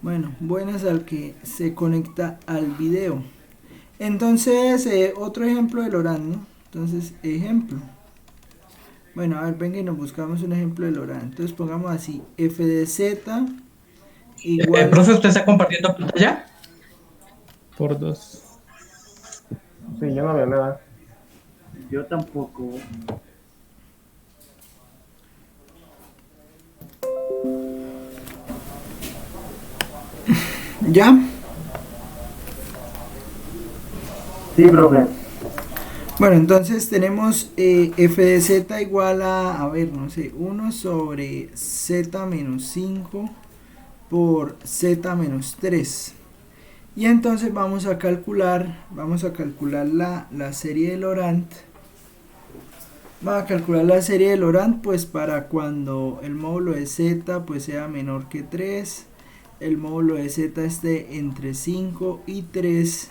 Bueno, buenas al que se conecta al video. Entonces, otro ejemplo de Lorand, ¿no? Entonces, ejemplo. Bueno, a ver, venga y nos buscamos un ejemplo de Lorand. Entonces, pongamos así, f de z igual Profe, a... ¿usted está compartiendo pantalla? Por dos. Sí, yo no veo nada. Yo tampoco. ¿Ya? Sí, profe. Bueno, entonces tenemos f de z igual a ver, no sé, 1 sobre z menos 5 por z menos 3. Y entonces vamos a calcular la serie de Laurent. Vamos a calcular la serie de Laurent pues para cuando el módulo de z pues sea menor que 3, el módulo de z esté entre 5 y 3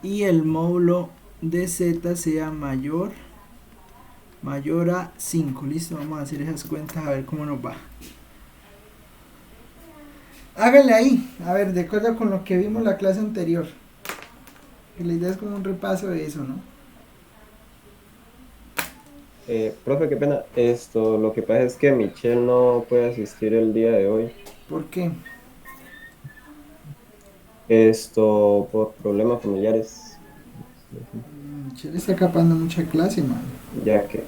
y el módulo de z sea mayor a 5. Listo, vamos a hacer esas cuentas a ver cómo nos va. Háganle ahí, a ver, de acuerdo con lo que vimos la clase anterior. Que la idea es como un repaso de eso, ¿no? Profe, qué pena. Lo que pasa es que Michelle no puede asistir el día de hoy. ¿Por qué? Por problemas familiares. Chile está capando mucha clase, man. Ya que,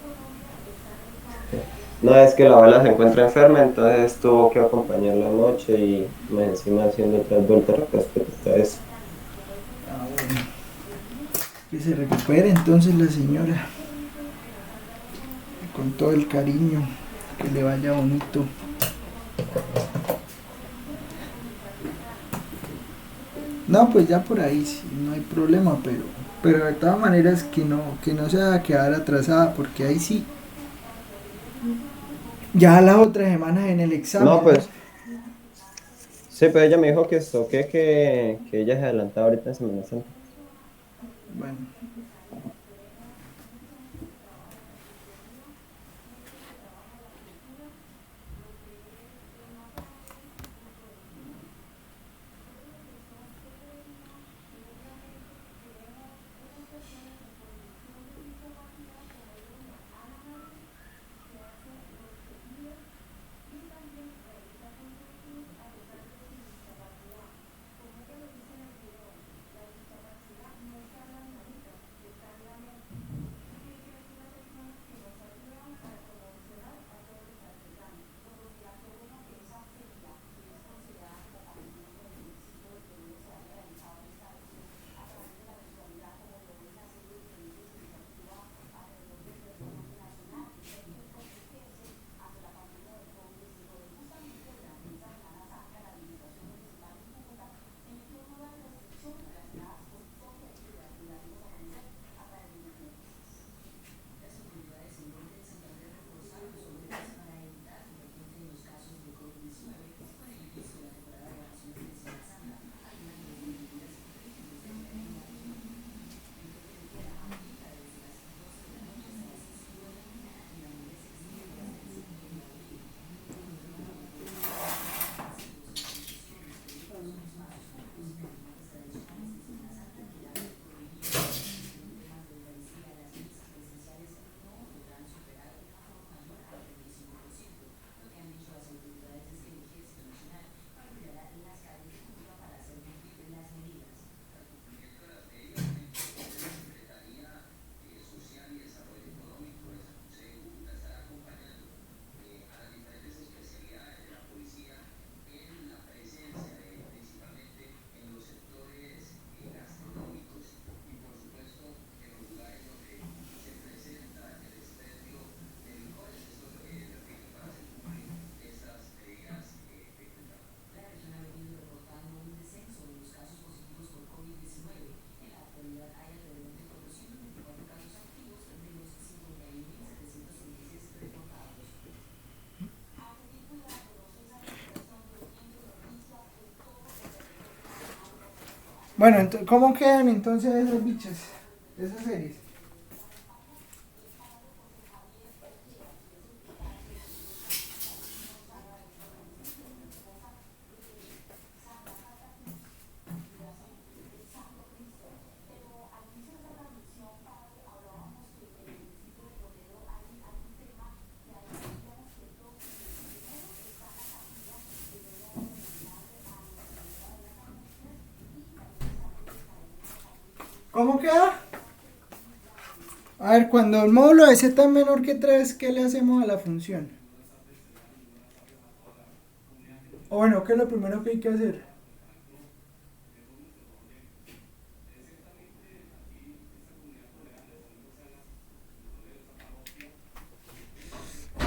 no es que la abuela se encuentra enferma, entonces tuvo que acompañarla anoche y me encima haciendo otras vueltas respecto a eso. Ah, bueno. Que se recupere entonces la señora. Con todo el cariño. Que le vaya bonito. No, pues ya por ahí sí, no hay problema, pero de todas maneras que no se va a quedar atrasada, porque ahí sí, ya la otra semana en el No, examen, ¿no? pues, sí, pero ella me dijo que ella se adelantaba ahorita en Semana Santa. Bueno, bueno, ¿cómo quedan entonces esas bichas? Esas series. ¿Cómo queda? A ver, cuando el módulo de z es menor que 3, ¿qué le hacemos a la función? O bueno, ¿qué es lo primero que hay que hacer?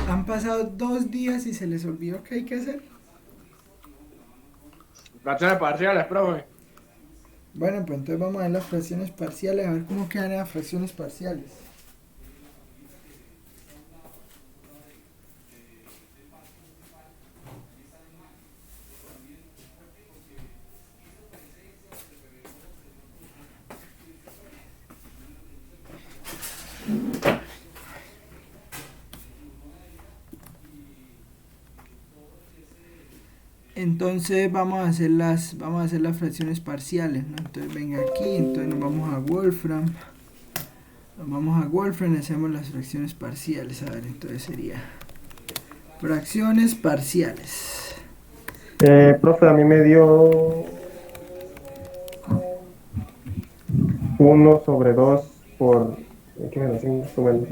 Han pasado 2 días y se les olvidó qué hay que hacer. Fracciones parciales, profe. Bueno, pues entonces vamos a ver las fracciones parciales, a ver cómo quedan las fracciones parciales. Entonces vamos a hacer las fracciones parciales, ¿no? Entonces venga aquí, entonces nos vamos a Wolfram. Nos vamos a Wolfram y hacemos las fracciones parciales. A ver, entonces sería fracciones parciales. Profe, a mí me dio 1/2 por... ¿Qué me da? 5 menos...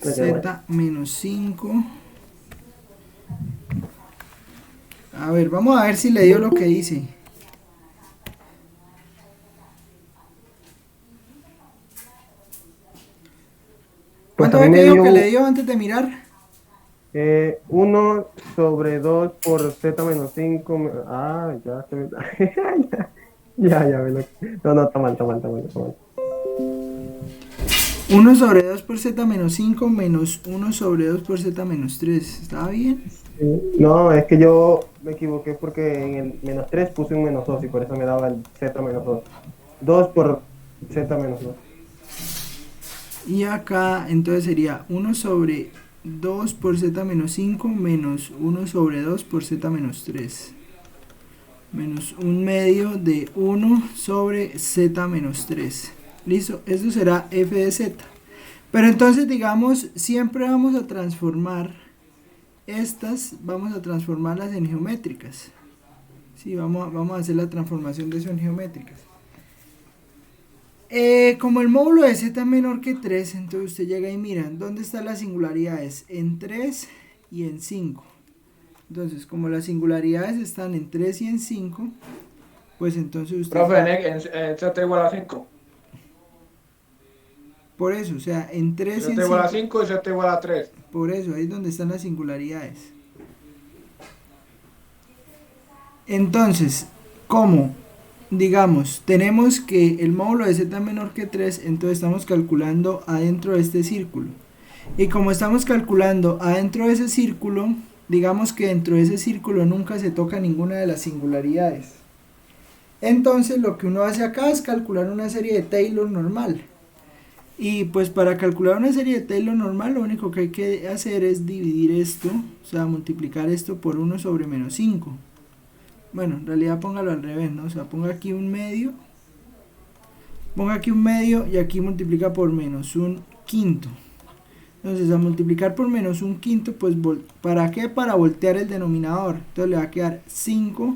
Z menos 5. A ver, vamos a ver si le dio lo que dice. Pues ¿Cuánto a mí ve que me dijo dio que le dio antes de mirar? 1/2 por z menos 5. Ah, ya se me... ya me lo... No, está mal. 1/2 por z menos 5 menos 1/2 por z menos 3. ¿Estaba bien? No, es que yo me equivoqué porque en el -3 puse un -2 y por eso me daba el z menos 2. 2 por z menos 2. Y acá entonces sería 1/2 por z menos 5 menos 1/2 por z menos 3. Menos 1/2 de 1/z menos 3. Listo, esto será f de z. Pero entonces digamos, siempre vamos a transformar estas, vamos a transformarlas en geométricas. Sí, vamos a hacer la transformación de eso en geométricas. Como el módulo de z es menor que 3, entonces usted llega y mira, ¿dónde están las singularidades? En 3 y en 5. Entonces, como las singularidades están en 3 y en 5, pues entonces usted... Profe, en Z igual a 5. Por eso, o sea, en 3 y Z en igual a 5, 5 y Z igual a 3. por eso, ahí es donde están las singularidades. Entonces, ¿cómo? Digamos, tenemos que el módulo de z es menor que 3, entonces estamos calculando adentro de este círculo. Y como estamos calculando adentro de ese círculo, digamos que dentro de ese círculo nunca se toca ninguna de las singularidades. Entonces lo que uno hace acá es calcular una serie de Taylor normal. Y pues para calcular una serie de Taylor normal, lo único que hay que hacer es dividir esto, o sea, multiplicar esto por 1/-5. Bueno, en realidad póngalo al revés, ¿no? O sea, ponga aquí un medio y aquí multiplica por -1/5. Entonces, a multiplicar por -1/5, pues, ¿para qué? Para voltear el denominador. Entonces le va a quedar 5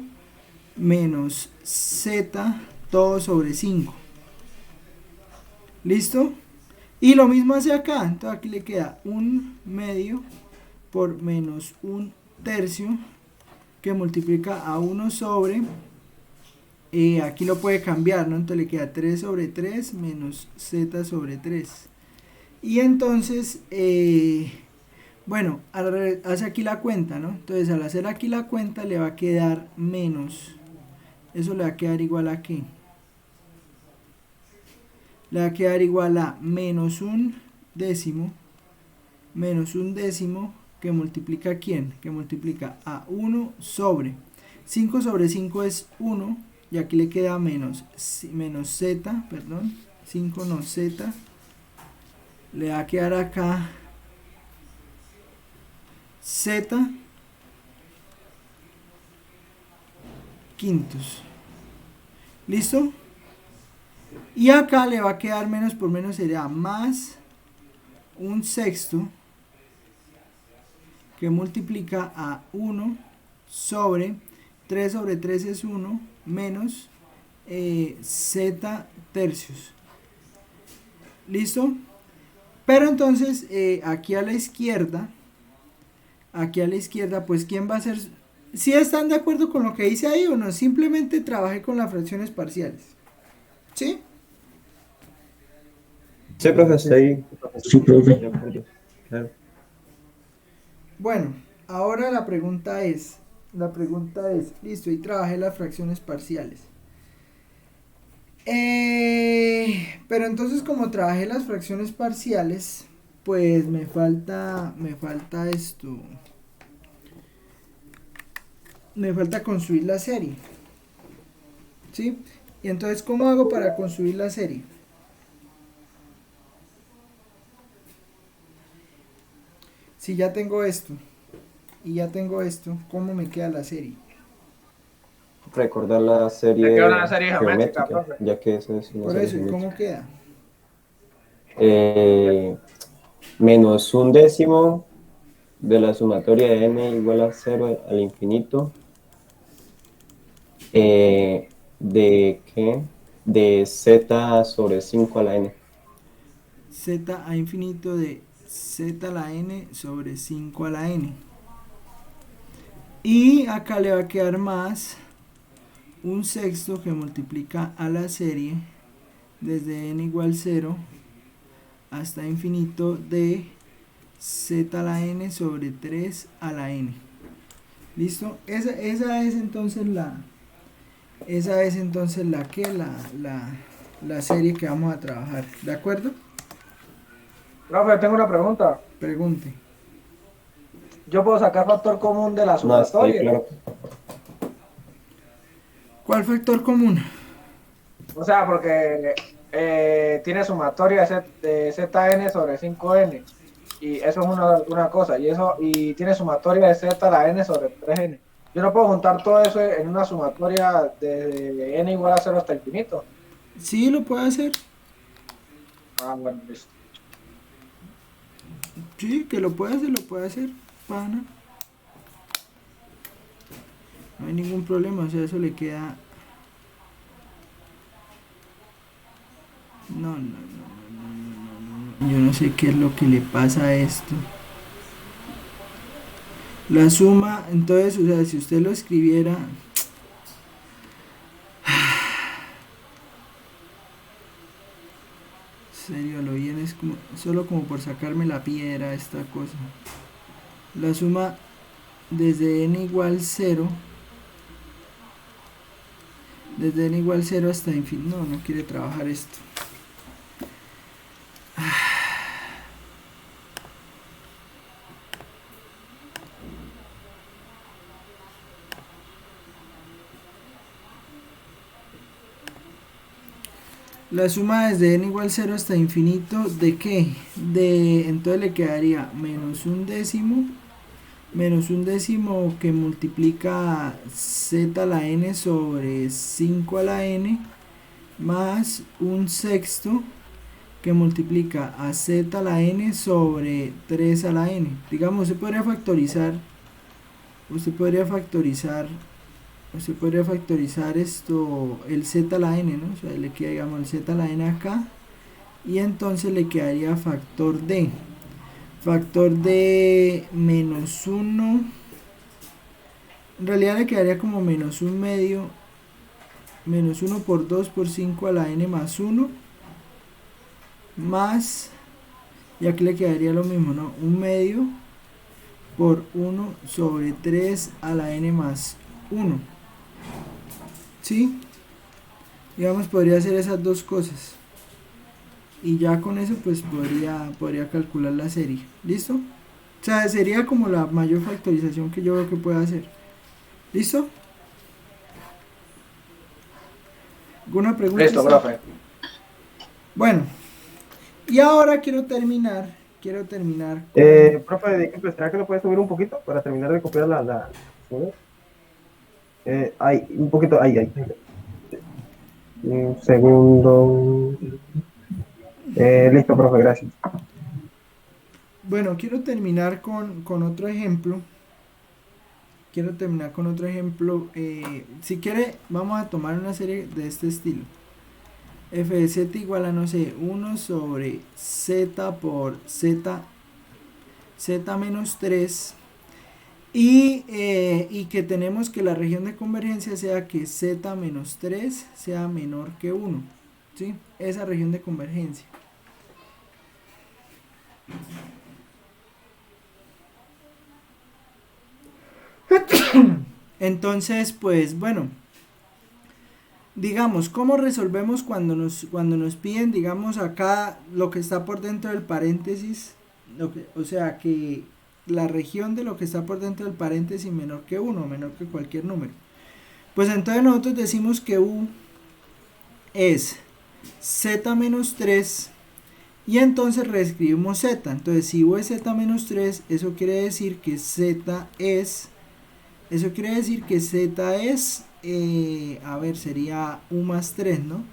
menos z todo sobre 5. ¿Listo? Y lo mismo hacia acá. Entonces aquí le queda 1/2 por -1/3, que multiplica a 1 sobre, aquí lo puede cambiar, ¿no? Entonces le queda 3/3 menos z sobre 3. Y entonces, bueno, hace aquí la cuenta, ¿no? Entonces al hacer aquí la cuenta le va a quedar menos, eso le va a quedar igual a ¿qué? Le va a quedar igual a -1/10, que multiplica ¿a quién? Que multiplica a 1 sobre 5 sobre 5 es 1, y aquí le queda menos z, perdón, 5 no z, le va a quedar acá z quintos. ¿Listo? Y acá le va a quedar menos por menos, sería más 1/6, que multiplica a 1 sobre 3 sobre 3 es 1 menos z tercios. ¿Listo? Pero entonces aquí a la izquierda, pues ¿quién va a ser? ¿Sí están de acuerdo con lo que hice ahí o no? Simplemente trabajé con las fracciones parciales. ¿Sí? Sí, profe, estoy Sí, profe. de acuerdo. Claro. Bueno, ahora la pregunta es, listo, y trabajé las fracciones parciales. Pero entonces como trabajé las fracciones parciales, pues me falta esto, me falta construir la serie, ¿sí? Y entonces, ¿cómo hago para construir la serie? Si ya tengo esto y ya tengo esto, ¿cómo me queda la serie? Recordar la Le queda una serie serie geométrica, geométrica, profe. ya que eso es una Por serie eso, ¿y cómo geométrica. queda? Eh, Menos un décimo de la sumatoria de n igual a cero al infinito. ¿De qué? De z sobre 5 a la n. Z a infinito de z a la n sobre 5 a la n. Y acá le va a quedar más un sexto que multiplica a la serie desde n igual 0 hasta infinito de z a la n sobre 3 a la n. ¿Listo? Esa es entonces la serie que vamos a trabajar. ¿De acuerdo? Profe, tengo una pregunta. Pregunte. Yo puedo sacar factor común de la No, hasta ahí, sumatoria. claro. ¿Cuál factor común? O sea, porque tiene sumatoria de zn sobre 5n. Y eso es una cosa. Y tiene sumatoria de z a la n sobre 3n. Yo no puedo juntar todo eso en una sumatoria de n igual a 0 hasta infinito. Sí, lo puede hacer. Ah, bueno, listo. Sí, que lo puede hacer. Pana. No hay ningún problema, o sea, eso le queda. No, no, no. Yo no sé qué es lo que le pasa a esto. La suma, entonces, o sea, si usted lo escribiera. Serio, lo bien es como. Solo como por sacarme la piedra esta cosa. La suma desde n igual 0. Desde n igual 0 hasta infinito. No, no quiere trabajar esto. La suma desde n igual 0 hasta infinito, ¿de qué? Entonces le quedaría menos un décimo que multiplica z a la n sobre 5 a la n, más un sexto que multiplica a z a la n sobre 3 a la n. Digamos, usted podría factorizar esto, el z a la n, ¿no? O sea, le queda, digamos, el z a la n acá, y entonces le quedaría factor de menos 1, en realidad le quedaría como menos 1 medio, menos 1 por 2 por 5 a la n más 1, más, y aquí le quedaría lo mismo, ¿no? 1 medio por 1 sobre 3 a la n más 1. ¿Sí? Digamos, podría hacer esas dos cosas. Y ya con eso pues podría calcular la serie. ¿Listo? O sea, sería como la mayor factorización que yo veo que pueda hacer. ¿Listo? ¿Alguna pregunta? Listo, profe. Bueno, y ahora quiero terminar con... Profe, disculpe, ¿será que lo puede subir un poquito para terminar de copiar ¿sí? Ahí, un poquito, ahí. Un segundo. Listo, profe, gracias. Bueno, quiero terminar con otro ejemplo. quiero terminar con otro ejemplo. Si quiere, vamos a tomar una serie de este estilo. F de z igual a, no sé, 1 sobre z por z menos 3. Y que tenemos que la región de convergencia sea que z menos 3 sea menor que 1. ¿Sí? Esa región de convergencia. Entonces, pues bueno, digamos, ¿cómo resolvemos cuando nos piden, digamos, acá lo que está por dentro del paréntesis? O sea, que la región de lo que está por dentro del paréntesis menor que 1, menor que cualquier número. Pues entonces nosotros decimos que u es z menos 3 y entonces reescribimos z. Entonces si u es z menos 3, eso quiere decir que z es, a ver, sería u más 3, ¿no?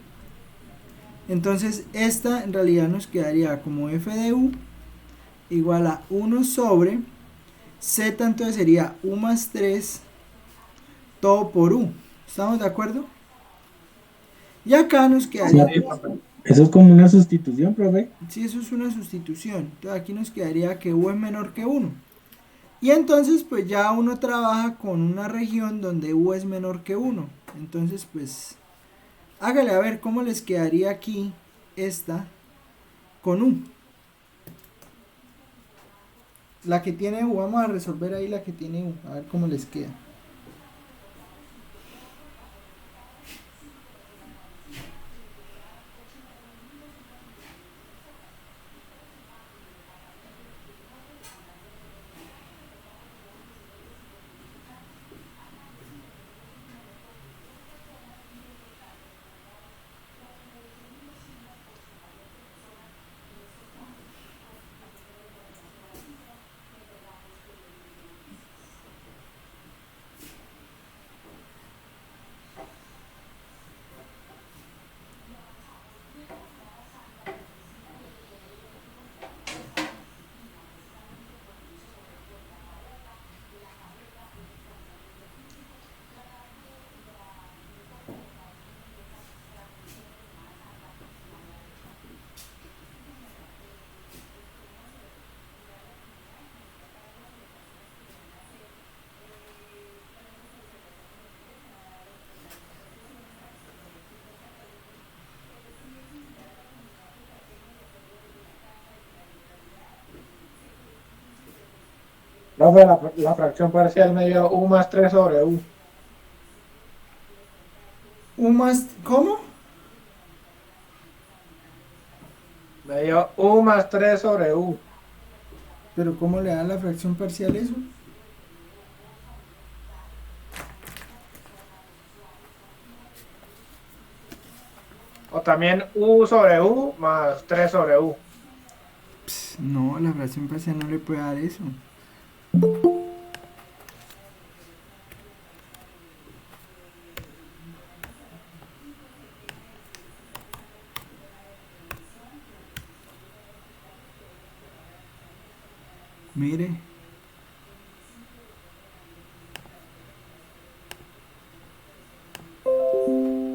Entonces esta en realidad nos quedaría como f de u igual a 1 sobre z, entonces sería u más 3 todo por u. ¿Estamos de acuerdo? Y acá nos quedaría, Sí, profe. Eso es como una sustitución, profe. si eso es una sustitución, entonces aquí nos quedaría que u es menor que 1. Y entonces pues ya uno trabaja con una región donde u es menor que 1. Entonces pues hágale a ver cómo les quedaría aquí esta con u. La que tiene u, vamos a resolver ahí la que tiene u, a ver cómo les queda. Profe, la fracción parcial me dio u más 3 sobre u. U más, ¿cómo? Me dio u más 3 sobre u. Pero ¿cómo le da la fracción parcial eso? O también u sobre u más 3 sobre u. No, la fracción parcial no le puede dar eso. Mire.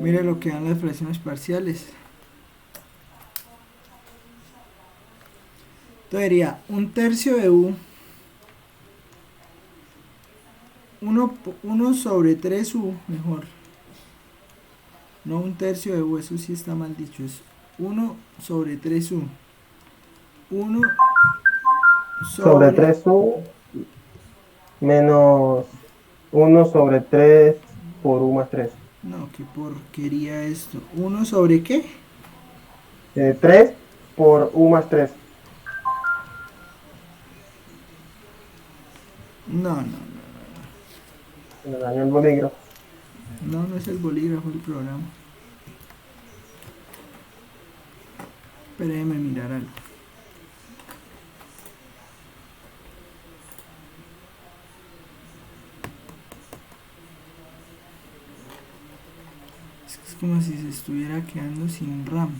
Mire lo que dan las fracciones parciales. Entonces sería un tercio de u. 1 sobre 3u, mejor. No un tercio de u, eso sí está mal dicho. Es 1 sobre 3u. 1 Sobre sobre... 3u menos 1 sobre 3 por u más 3. No, qué porquería esto. ¿1 sobre qué? 3 por u más 3. No, no, Se me dañó el bolígrafo. no, no es el bolígrafo el programa. Pero déjeme mirar algo. Es como si se estuviera quedando sin RAM.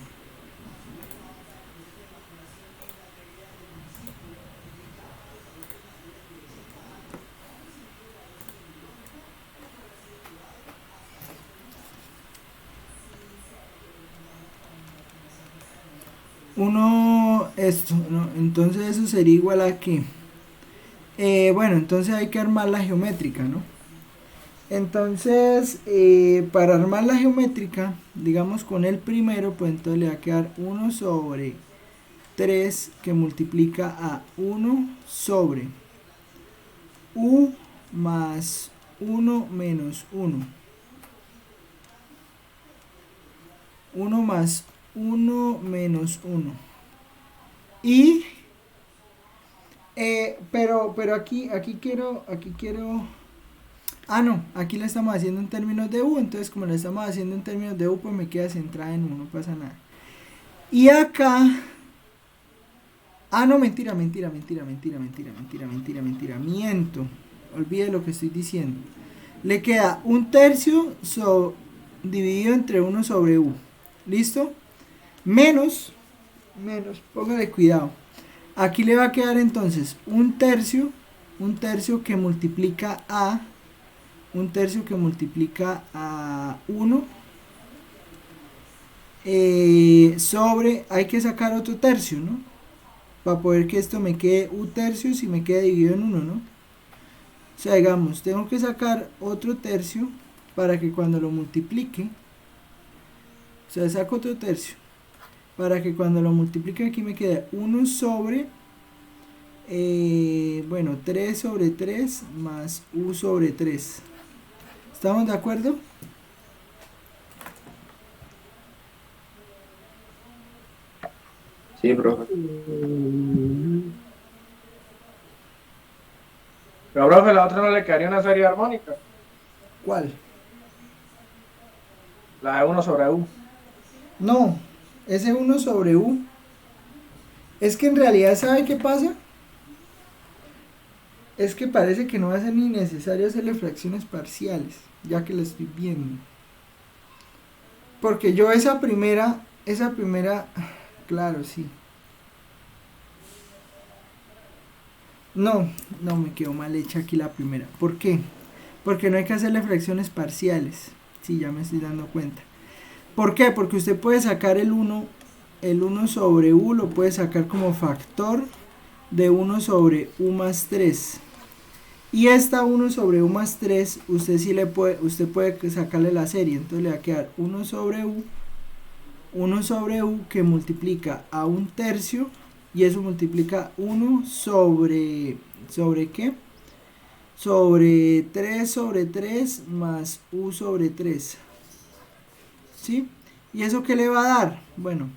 1, esto, ¿no? Entonces eso sería igual a qué. Bueno, entonces hay que armar la geométrica, ¿no? Entonces, para armar la geométrica, digamos con el primero, pues entonces le va a quedar 1 sobre 3 que multiplica a 1 sobre u más 1 menos 1. 1 más 1 menos 1. Y, pero aquí quiero, ah no, aquí la estamos haciendo en términos de u, entonces como la estamos haciendo en términos de u, pues me queda centrada en u, no pasa nada. Y acá, ah no, miento, olvide lo que estoy diciendo. Le queda un tercio dividido entre 1 sobre u, ¿listo? Menos, póngale cuidado. Aquí le va a quedar entonces un tercio que multiplica a 1 sobre, hay que sacar otro tercio, ¿no? Para poder que esto me quede u tercios y me quede dividido en 1, ¿no? O sea, digamos, tengo que sacar otro tercio para que cuando lo multiplique, o sea, saco otro tercio para que cuando lo multiplique aquí me quede 1 sobre, bueno, 3 sobre 3 más u sobre 3. ¿Estamos de acuerdo? Sí, profe. Pero, profe, la otra no le quedaría una serie armónica. ¿Cuál? La de 1 sobre u. No, ese 1 sobre u. Es que en realidad, ¿sabe qué pasa? Es que parece que no va a ser ni necesario hacerle fracciones parciales, ya que la estoy viendo. Porque yo esa primera, claro, sí. No, me quedó mal hecha aquí la primera. ¿Por qué? Porque no hay que hacerle fracciones parciales. Sí, ya me estoy dando cuenta. ¿Por qué? Porque usted puede sacar el 1 sobre u, lo puede sacar como factor de 1 sobre u más 3. Y esta 1 sobre u más 3, usted puede sacarle la serie. Entonces le va a quedar 1 sobre u que multiplica a un tercio. Y eso multiplica 1 sobre ¿qué? Sobre 3 sobre 3 más u sobre 3. ¿Sí? ¿Y eso qué le va a dar? Bueno,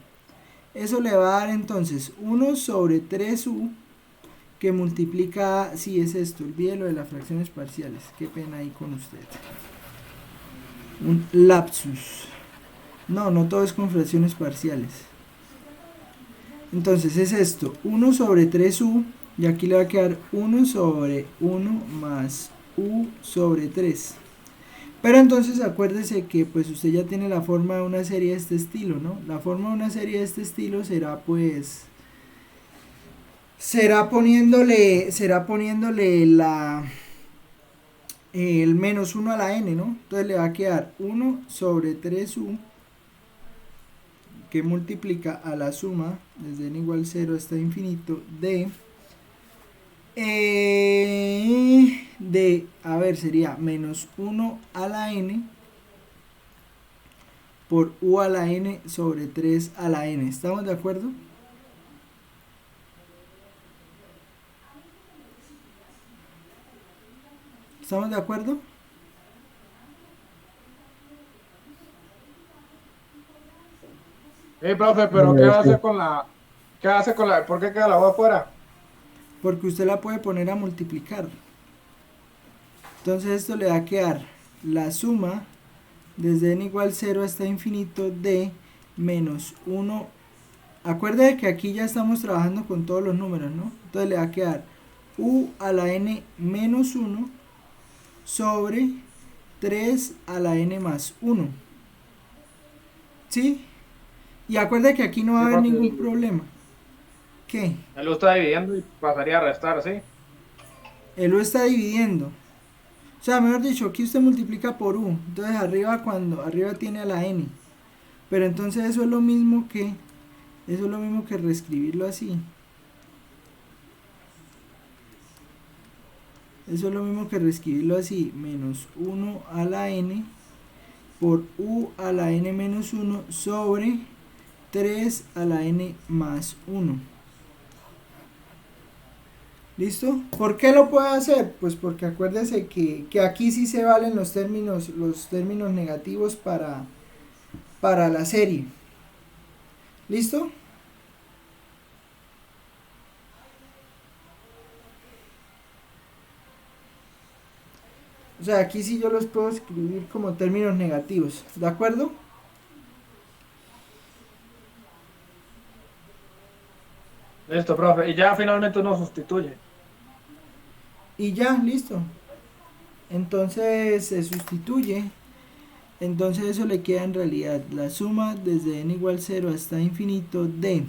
eso le va a dar entonces 1 sobre 3u que multiplica, sí es esto, olvide lo de las fracciones parciales, qué pena ahí con usted. Un lapsus. No todo es con fracciones parciales. Entonces es esto, 1 sobre 3u, y aquí le va a quedar 1 sobre 1 más u sobre 3. Pero entonces acuérdese que pues usted ya tiene la forma de una serie de este estilo, ¿no? La forma de una serie de este estilo será pues, será poniéndole el menos 1 a la n, ¿no? Entonces le va a quedar 1 sobre 3u que multiplica a la suma desde n igual 0 hasta infinito a ver, sería menos 1 a la n por u a la n sobre 3 a la n. ¿Estamos de acuerdo? ¿Estamos de acuerdo? Profe, pero ¿qué hace con la... ¿Por qué queda la u afuera? Porque usted la puede poner a multiplicar. Entonces esto le va a quedar la suma desde n igual 0 hasta infinito de menos 1. Acuerde que aquí ya estamos trabajando con todos los números, ¿no? Entonces le va a quedar u a la n menos 1 sobre 3 a la n más 1. ¿Sí? Y acuerde que aquí no va a haber ningún problema. ¿Qué? Él lo está dividiendo y pasaría a restar, ¿sí? Él lo está dividiendo. O sea, mejor dicho, aquí usted multiplica por u. Entonces arriba tiene a la n. Pero entonces eso es lo mismo que Eso es lo mismo que reescribirlo así. Eso es lo mismo que reescribirlo así. Menos 1 a la n por u a la n menos 1 sobre 3 a la n más 1. ¿Listo? ¿Por qué lo puedo hacer? Pues porque acuérdese que aquí sí se valen los términos negativos para la serie. ¿Listo? O sea, aquí sí yo los puedo escribir como términos negativos. ¿De acuerdo? Listo, profe. Y ya finalmente uno sustituye. Y ya, listo. Entonces se sustituye. Entonces eso le queda en realidad la suma desde n igual 0 hasta infinito de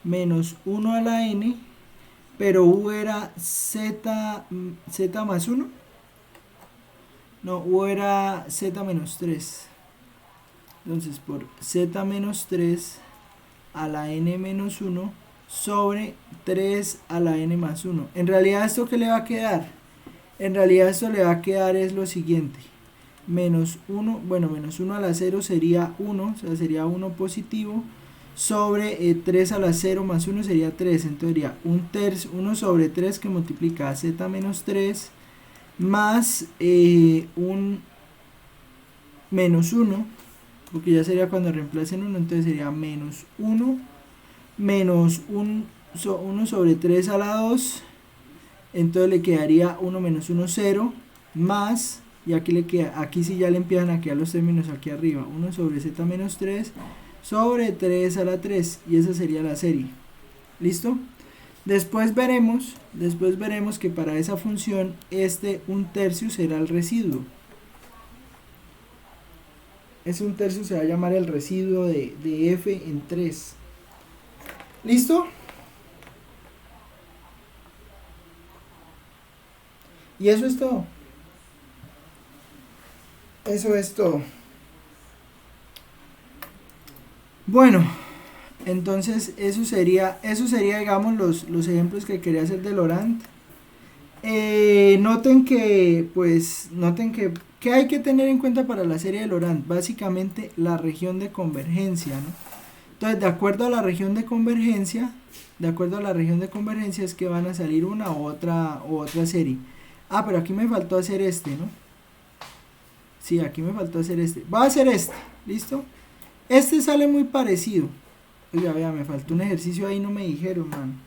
menos 1 a la n, pero u era z más 1. No, u era z menos 3. Entonces por z menos 3 a la n menos 1 sobre 3 a la n más 1. En realidad, ¿esto qué le va a quedar? En realidad esto le va a quedar es lo siguiente. Menos 1, bueno, menos 1 a la 0 sería 1, o sea, sería 1 positivo, sobre 3 a la 0 más 1 sería 3, entonces sería 1 sobre 3 que multiplica a z menos 3, más un menos 1, porque ya sería cuando reemplacen 1, entonces sería menos 1, menos 1 sobre 3 a la 2, entonces le quedaría 1 menos 1, 0, más, y aquí le queda, aquí sí ya le empiezan a quedar los términos aquí arriba, 1 sobre z menos 3 sobre 3 a la 3, y esa sería la serie. ¿Listo? Después veremos que para esa función un tercio será el residuo. Ese 1/3 se va a llamar el residuo de f en 3. ¿Listo? Y eso es todo. Eso es todo. Bueno, entonces eso sería digamos los ejemplos que quería hacer de Laurent. Noten que ¿qué hay que tener en cuenta para la serie de Laurent? Básicamente la región de convergencia, ¿no? Entonces, de acuerdo a la región de convergencia es que van a salir una u otra serie. Ah, pero aquí me faltó hacer ¿no? Sí, aquí me faltó hacer voy a hacer ¿listo? Sale muy parecido. Oiga, vea, me faltó un ejercicio ahí, no me dijeron, man.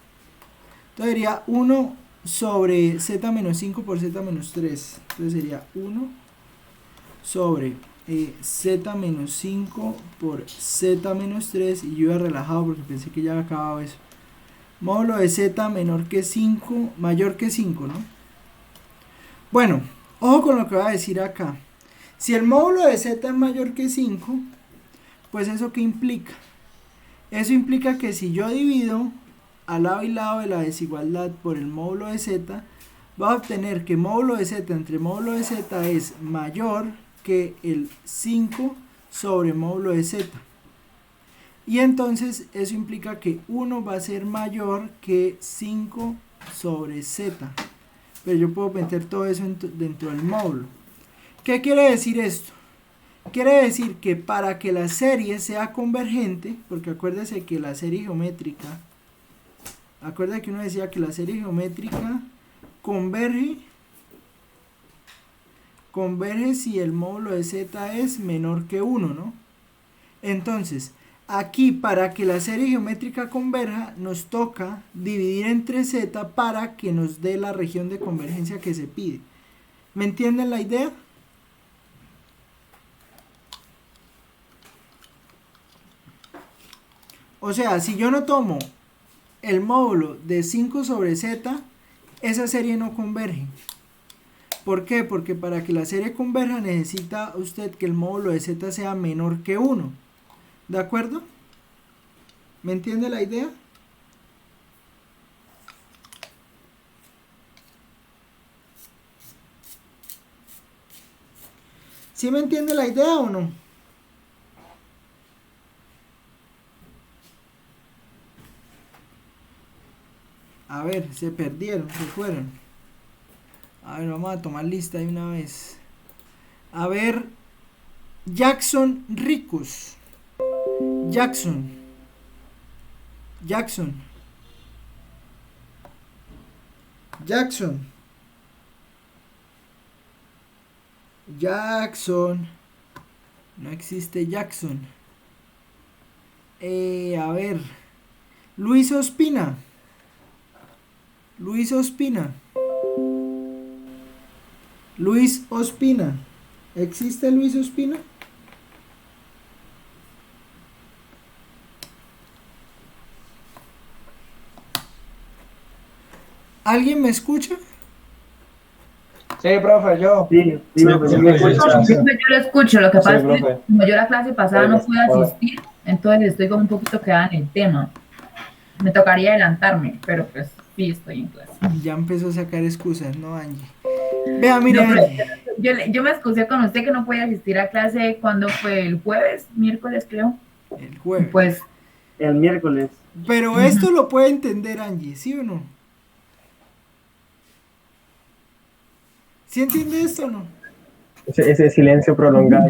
Entonces sería 1 sobre z menos 5 por z menos 3. Entonces sería 1 sobre z menos 5 por z menos 3. Y yo iba relajado porque pensé que ya había acabado eso. Módulo de z menor que 5, mayor que 5, ¿no? Bueno, ojo con lo que voy a decir acá. Si el módulo de z es mayor que 5, pues ¿eso qué implica? Eso implica que si yo divido al lado y lado de la desigualdad por el módulo de z, va a obtener que módulo de z entre módulo de z es mayor que el 5 sobre módulo de z. Y entonces eso implica que 1 va a ser mayor que 5 sobre z. Pero yo puedo meter todo eso dentro del módulo. ¿Qué quiere decir esto? Quiere decir que para que la serie sea convergente, porque acuérdese que la serie geométrica, acuérdate que uno decía que la serie geométrica converge si el módulo de z es menor que 1, ¿no? Entonces, aquí para que la serie geométrica converja, nos toca dividir entre z para que nos dé la región de convergencia que se pide. ¿Me entienden la idea? O sea, si yo no tomo el módulo de 5 sobre z, esa serie no converge. ¿Por qué? Porque para que la serie converja necesita usted que el módulo de z sea menor que 1. ¿De acuerdo? ¿Me entiende la idea? ¿Sí me entiende la idea o no? A ver, se perdieron, se fueron. A ver, vamos a tomar lista de una vez. A ver, Jackson Ricos. Jackson. Jackson. Jackson. Jackson. No existe Jackson. A ver. Luis Ospina. Luis Ospina. Luis Ospina. ¿Existe Luis Ospina? ¿Alguien me escucha? Sí, profe, yo. Sí, Sí, profe, sí, yo me profe. escucho. Yo lo escucho, lo que pasa es que profe. como yo la clase pasada no pude Hola. asistir, entonces estoy como un poquito quedada en el tema. Me tocaría adelantarme, pero pues sí estoy en clase. Ya empezó a sacar excusas, ¿no, Angie? Vea, mire, No, pero Angie. yo me excusé con usted que no podía asistir a clase cuando fue el jueves, miércoles creo. El jueves. Pues El miércoles. Pero esto lo puede entender Angie, ¿sí o no? ¿Sí entiende esto o no? Ese silencio prolongado.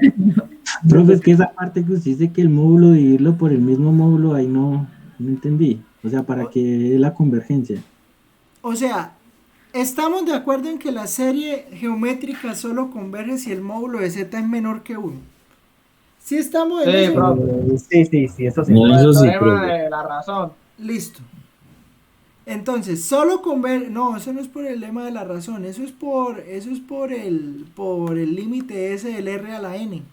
Profe, es que esa parte que usted dice que el módulo dividirlo por el mismo módulo, ahí no entendí. O sea, para que dé la convergencia. O sea, estamos de acuerdo en que la serie geométrica solo converge si el módulo de z es menor que 1. ¿Sí estamos en Sí, eso? profe. Sí, eso sí. No, Por el eso sí, teorema profe. de la razón. Listo. Entonces, solo converge... No, eso no es por el lema de la razón. Eso es por el límite ese del R a la N.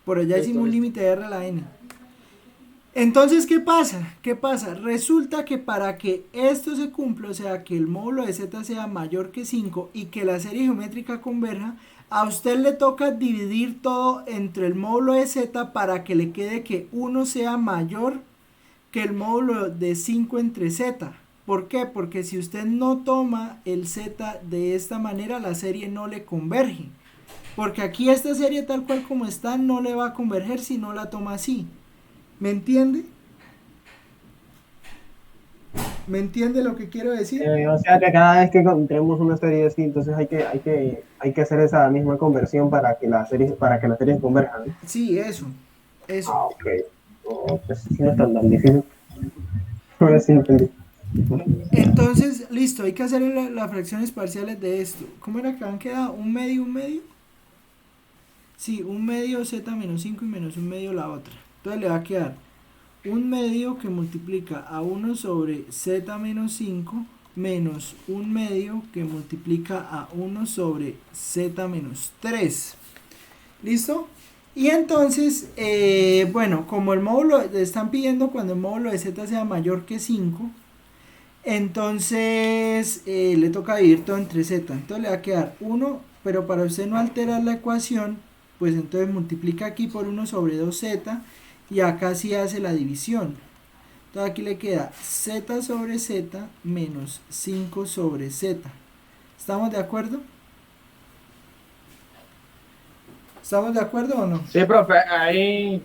Por allá hicimos un límite de R a la N. Entonces, ¿qué pasa? ¿Qué pasa? Resulta que para que esto se cumpla, o sea, que el módulo de z sea mayor que 5 y que la serie geométrica converja, a usted le toca dividir todo entre el módulo de z para que le quede que 1 sea mayor que el módulo de 5 entre z. ¿Por qué? Porque si usted no toma el z de esta manera, la serie no le converge. Porque aquí esta serie tal cual como está no le va a converger si no la toma así. ¿Me entiende? ¿Me entiende lo que quiero decir? O sea que cada vez que encontremos una serie así, entonces hay que hacer esa misma conversión para que las series converjan. Sí, eso. Ah, ok. No, pues sí, no es tan difícil. Ahora sí entendí. Entonces, listo, hay que hacer las fracciones parciales de esto. ¿Cómo era que han quedado? ¿Un medio, un medio? Sí, un medio z menos 5 y menos un medio la otra. Entonces le va a quedar un medio que multiplica a 1 sobre z menos 5 menos un medio que multiplica a 1 sobre z menos 3. ¿Listo? Y entonces, bueno, como el módulo, le están pidiendo cuando el módulo de z sea mayor que 5, entonces le toca dividir todo entre z. Entonces le va a quedar 1, pero para usted no alterar la ecuación, pues entonces multiplica aquí por 1 sobre 2z y acá sí hace la división. Entonces aquí le queda z sobre z menos 5 sobre z. ¿Estamos de acuerdo? ¿Estamos de acuerdo o no? Sí, profe, ahí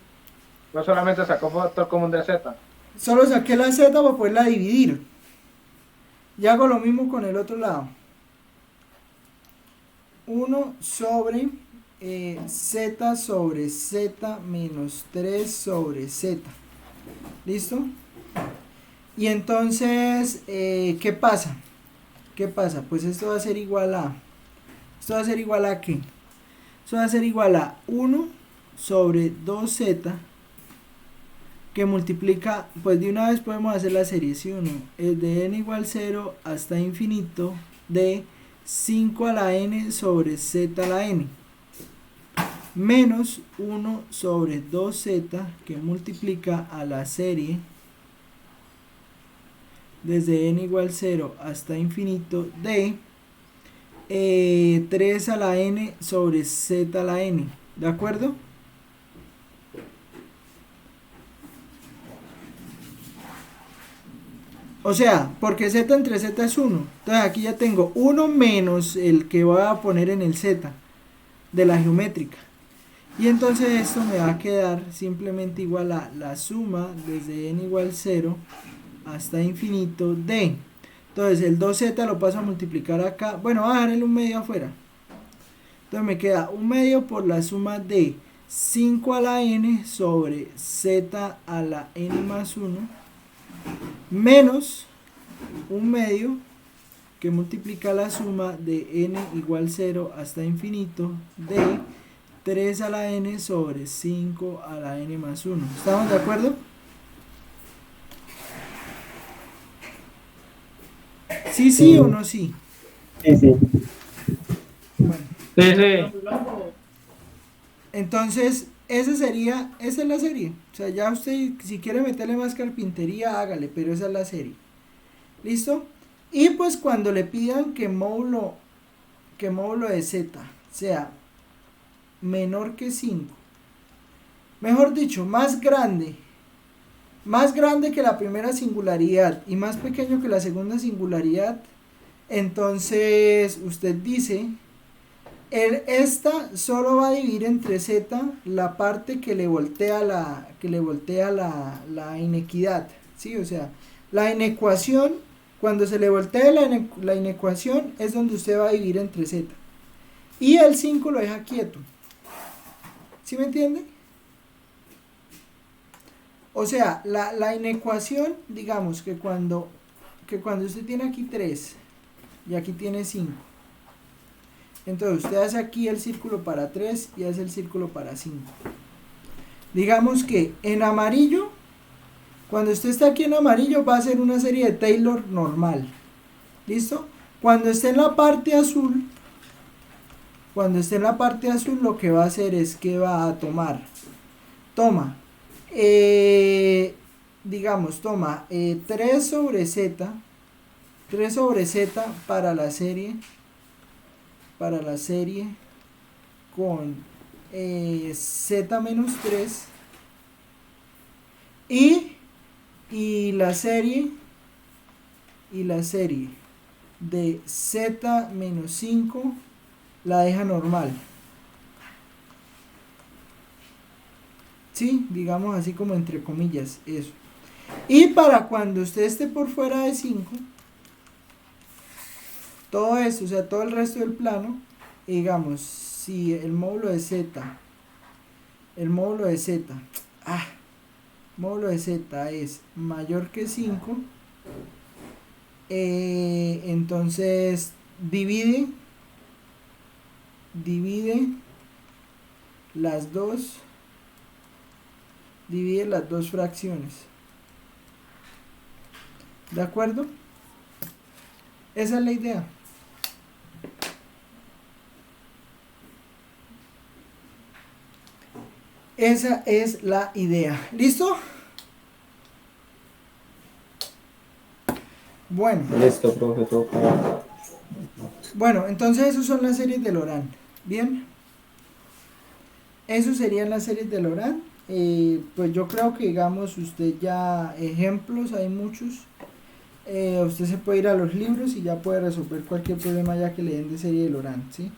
no solamente sacó factor común de z. Solo saqué la z para poderla dividir. Y hago lo mismo con el otro lado. 1 sobre z sobre z menos 3 sobre z. ¿Listo? Y entonces, ¿qué pasa? ¿Qué pasa? Pues esto va a ser igual a... ¿Esto va a ser igual a qué? Esto va a ser igual a 1 sobre 2z que multiplica, pues de una vez podemos hacer la serie, ¿sí o no? Es de n igual 0 hasta infinito de 5 a la n sobre z a la n menos 1 sobre 2z que multiplica a la serie desde n igual 0 hasta infinito de 3 a la n sobre z a la n. ¿De acuerdo? O sea, porque z entre z es 1. Entonces aquí ya tengo 1 menos el que voy a poner en el z de la geométrica. Y entonces esto me va a quedar simplemente igual a la suma desde n igual 0 hasta infinito d. Entonces el 2z lo paso a multiplicar acá. Bueno, voy a dejarle un medio afuera. Entonces me queda un medio por la suma de 5 a la n sobre z a la n más 1 menos un medio que multiplica la suma de n igual 0 hasta infinito de 3 a la n sobre 5 a la n más 1. ¿Estamos de acuerdo? ¿Sí, sí o no sí? Sí, sí. Bueno, Sí, sí. entonces esa es la serie. O sea, ya usted si quiere meterle más carpintería, hágale, pero esa es la serie. ¿Listo? Y pues cuando le pidan que módulo de z sea menor que 5, mejor dicho, más grande que la primera singularidad y más pequeño que la segunda singularidad, entonces usted dice, esta solo va a dividir entre z la parte que le voltea la inequidad, ¿sí? O sea, la inecuación, cuando se le voltee la inecuación es donde usted va a dividir entre z. Y el 5 lo deja quieto. ¿Sí me entiende? O sea, la inecuación, digamos que cuando usted tiene aquí 3 y aquí tiene 5, entonces usted hace aquí el círculo para 3 y hace el círculo para 5. Digamos que en amarillo, cuando usted está aquí en amarillo va a ser una serie de Taylor normal. ¿Listo? Cuando esté en la parte azul, lo que va a hacer es que va a toma 3 sobre z para la serie con z menos 3 y la serie de z menos 5 la deja normal. ¿Sí? Digamos así como entre comillas, eso. Y para cuando usted esté por fuera de 5, todo esto, o sea, todo el resto del plano, digamos, si el módulo de z es mayor que 5, entonces divide las dos fracciones. ¿De acuerdo? Esa es la idea. Esa es la idea. ¿Listo? Bueno. Listo, profe, todo claro. Bueno, entonces esas son las series de Laurent. Bien. Eso serían las series de Laurent. Pues yo creo que digamos usted ya ejemplos hay muchos. Usted se puede ir a los libros y ya puede resolver cualquier problema ya que le den de serie de Laurent, ¿sí?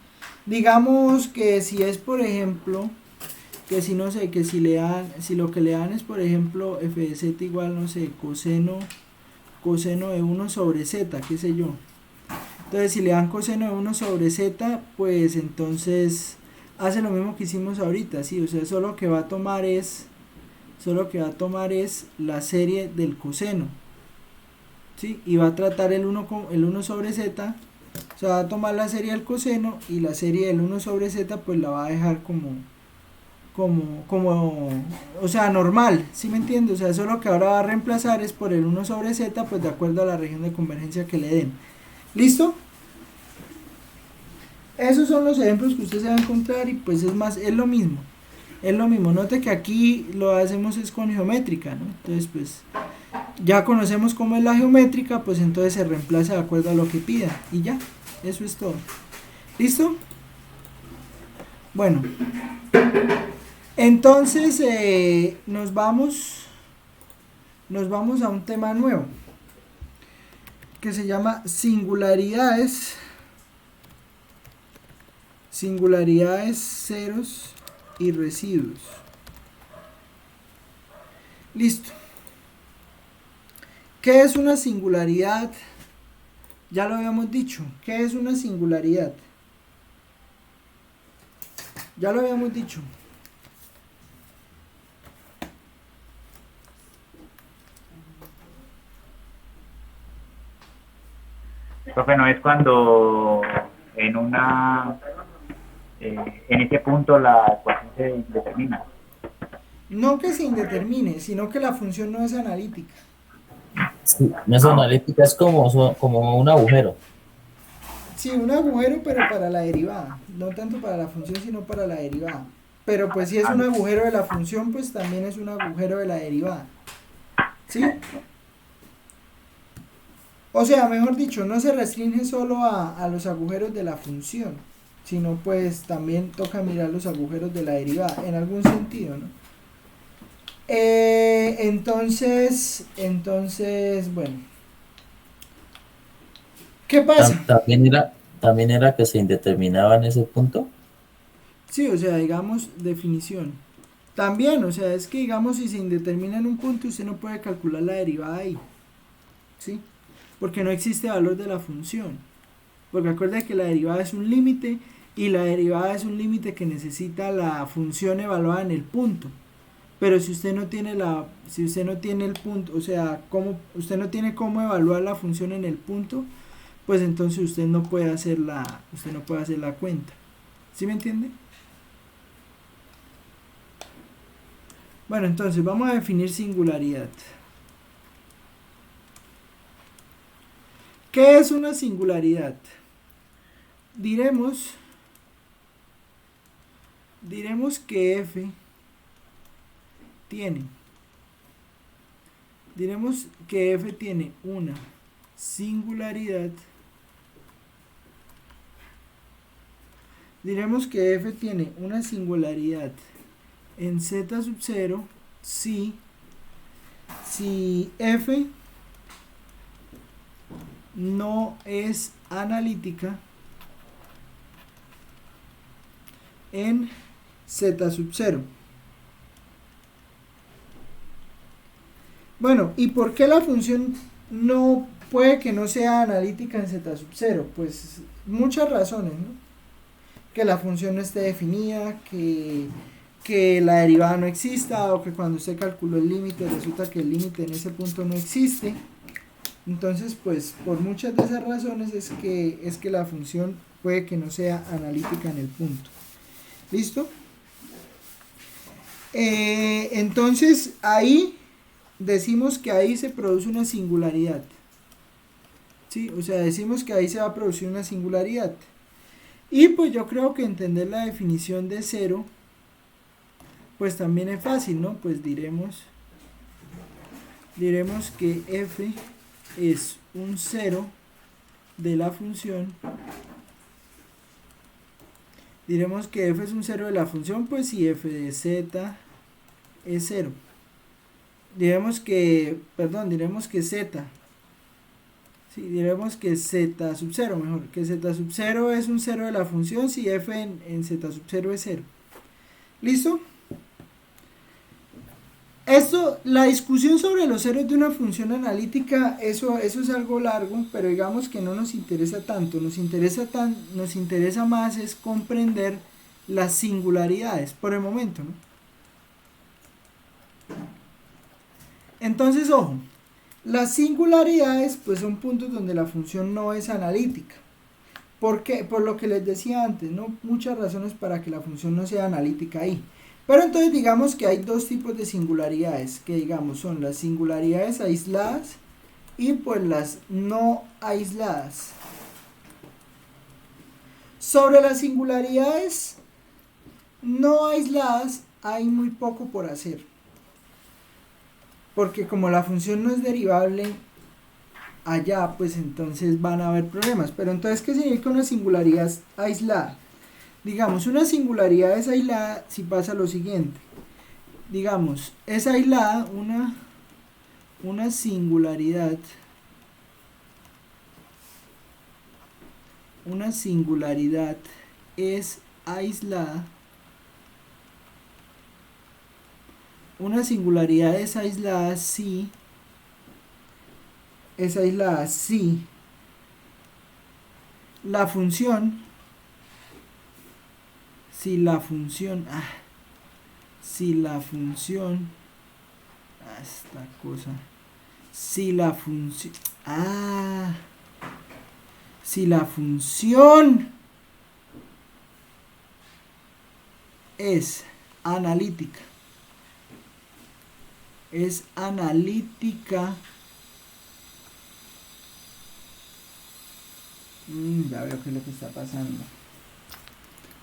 Digamos que si es por ejemplo que si no sé, que si lo que le dan es por ejemplo f de z igual no sé coseno de 1 sobre z, qué sé yo. Entonces si le dan coseno de 1 sobre z, pues entonces hace lo mismo que hicimos ahorita, ¿sí? O sea, solo lo que va a tomar es la serie del coseno, ¿sí? Y va a tratar el 1 sobre z, o sea, va a tomar la serie del coseno y la serie del 1 sobre z pues la va a dejar como o sea, normal, ¿sí me entiende? O sea, eso lo que ahora va a reemplazar es por el 1 sobre z, pues de acuerdo a la región de convergencia que le den. ¿Listo? Esos son los ejemplos que usted se va a encontrar y pues es lo mismo. Note que aquí lo hacemos es con geométrica, ¿no? Entonces pues ya conocemos cómo es la geométrica, pues entonces se reemplaza de acuerdo a lo que pida y ya, eso es todo. ¿Listo? Bueno, entonces nos vamos a un tema nuevo que se llama singularidades, ceros y residuos. Listo. ¿Qué es una singularidad? Ya lo habíamos dicho. ¿Qué es una singularidad? Ya lo habíamos dicho. Profe, no es cuando en una en ese punto la ecuación se determina. No que se indetermine, sino que la función no es analítica. Sí, no es analítica, es como, como un agujero. Sí, un agujero, pero para la derivada. No tanto para la función, sino para la derivada. Pero pues si es un agujero de la función, pues también es un agujero de la derivada. ¿Sí? O sea, mejor dicho, no se restringe solo a los agujeros de la función, sino pues también toca mirar los agujeros de la derivada, en algún sentido, ¿no? Entonces, bueno. ¿Qué pasa? También era que se indeterminaba en ese punto. Sí, o sea, digamos, definición. También, o sea, es que digamos, si se indetermina en un punto, usted no puede calcular la derivada ahí. ¿Sí? Porque no existe valor de la función. Porque acuerda que la derivada es un límite y la derivada es un límite que necesita la función evaluada en el punto. Pero si usted no tiene si usted no tiene el punto, o sea, usted no tiene cómo evaluar la función en el punto, pues entonces usted no puede hacer la cuenta. ¿Sí me entiende? Bueno, entonces vamos a definir singularidad. ¿Qué es una singularidad? Diremos que f tiene una singularidad. Diremos que f tiene una singularidad en z sub 0 si f no es analítica en z sub 0. Bueno, ¿y por qué la función no puede que no sea analítica en z sub 0? Pues muchas razones, ¿no? Que la función no esté definida, que la derivada no exista, o que cuando usted calculó el límite resulta que el límite en ese punto no existe. Entonces, pues por muchas de esas razones es que la función puede que no sea analítica en el punto. ¿Listo? Entonces ahí decimos que ahí se produce una singularidad. ¿Sí? O sea, decimos que ahí se va a producir una singularidad. Y pues yo creo que entender la definición de cero pues también es fácil, ¿no? Pues diremos que f es un cero de la función. Diremos que f es un cero de la función, pues si f de z es 0. Diremos que z. Sí, diremos que z sub 0, mejor. Que z sub 0 es un cero de la función si f en z sub 0 es 0. ¿Listo? La discusión sobre los ceros de una función analítica, eso es algo largo, pero digamos que no nos interesa tanto. Nos interesa más es comprender las singularidades por el momento, ¿no? Entonces, ojo, las singularidades pues son puntos donde la función no es analítica. ¿Por qué? Por lo que les decía antes, ¿no? Muchas razones para que la función no sea analítica ahí. Pero entonces digamos que hay dos tipos de singularidades, que digamos son las singularidades aisladas y pues las no aisladas. Sobre las singularidades no aisladas hay muy poco por hacer. Porque como la función no es derivable allá, pues entonces van a haber problemas. Pero entonces, ¿qué significa una singularidad aislada? Digamos, una singularidad es aislada si pasa lo siguiente. Digamos, es aislada una singularidad. Una singularidad es aislada. Una singularidad es aislada si es aislada si la función, esta cosa, si la función es analítica, ya veo qué es lo que está pasando.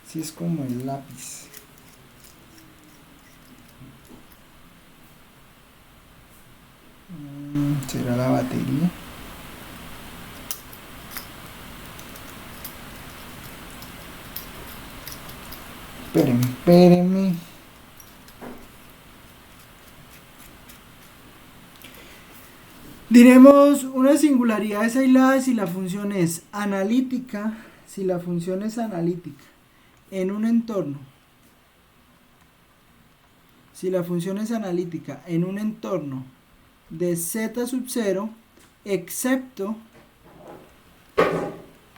Si es como el lápiz. ¿Será la batería? Espérenme. Diremos una singularidad es aislada si la función es analítica, en un entorno. Si la función es analítica en un entorno de z sub 0, excepto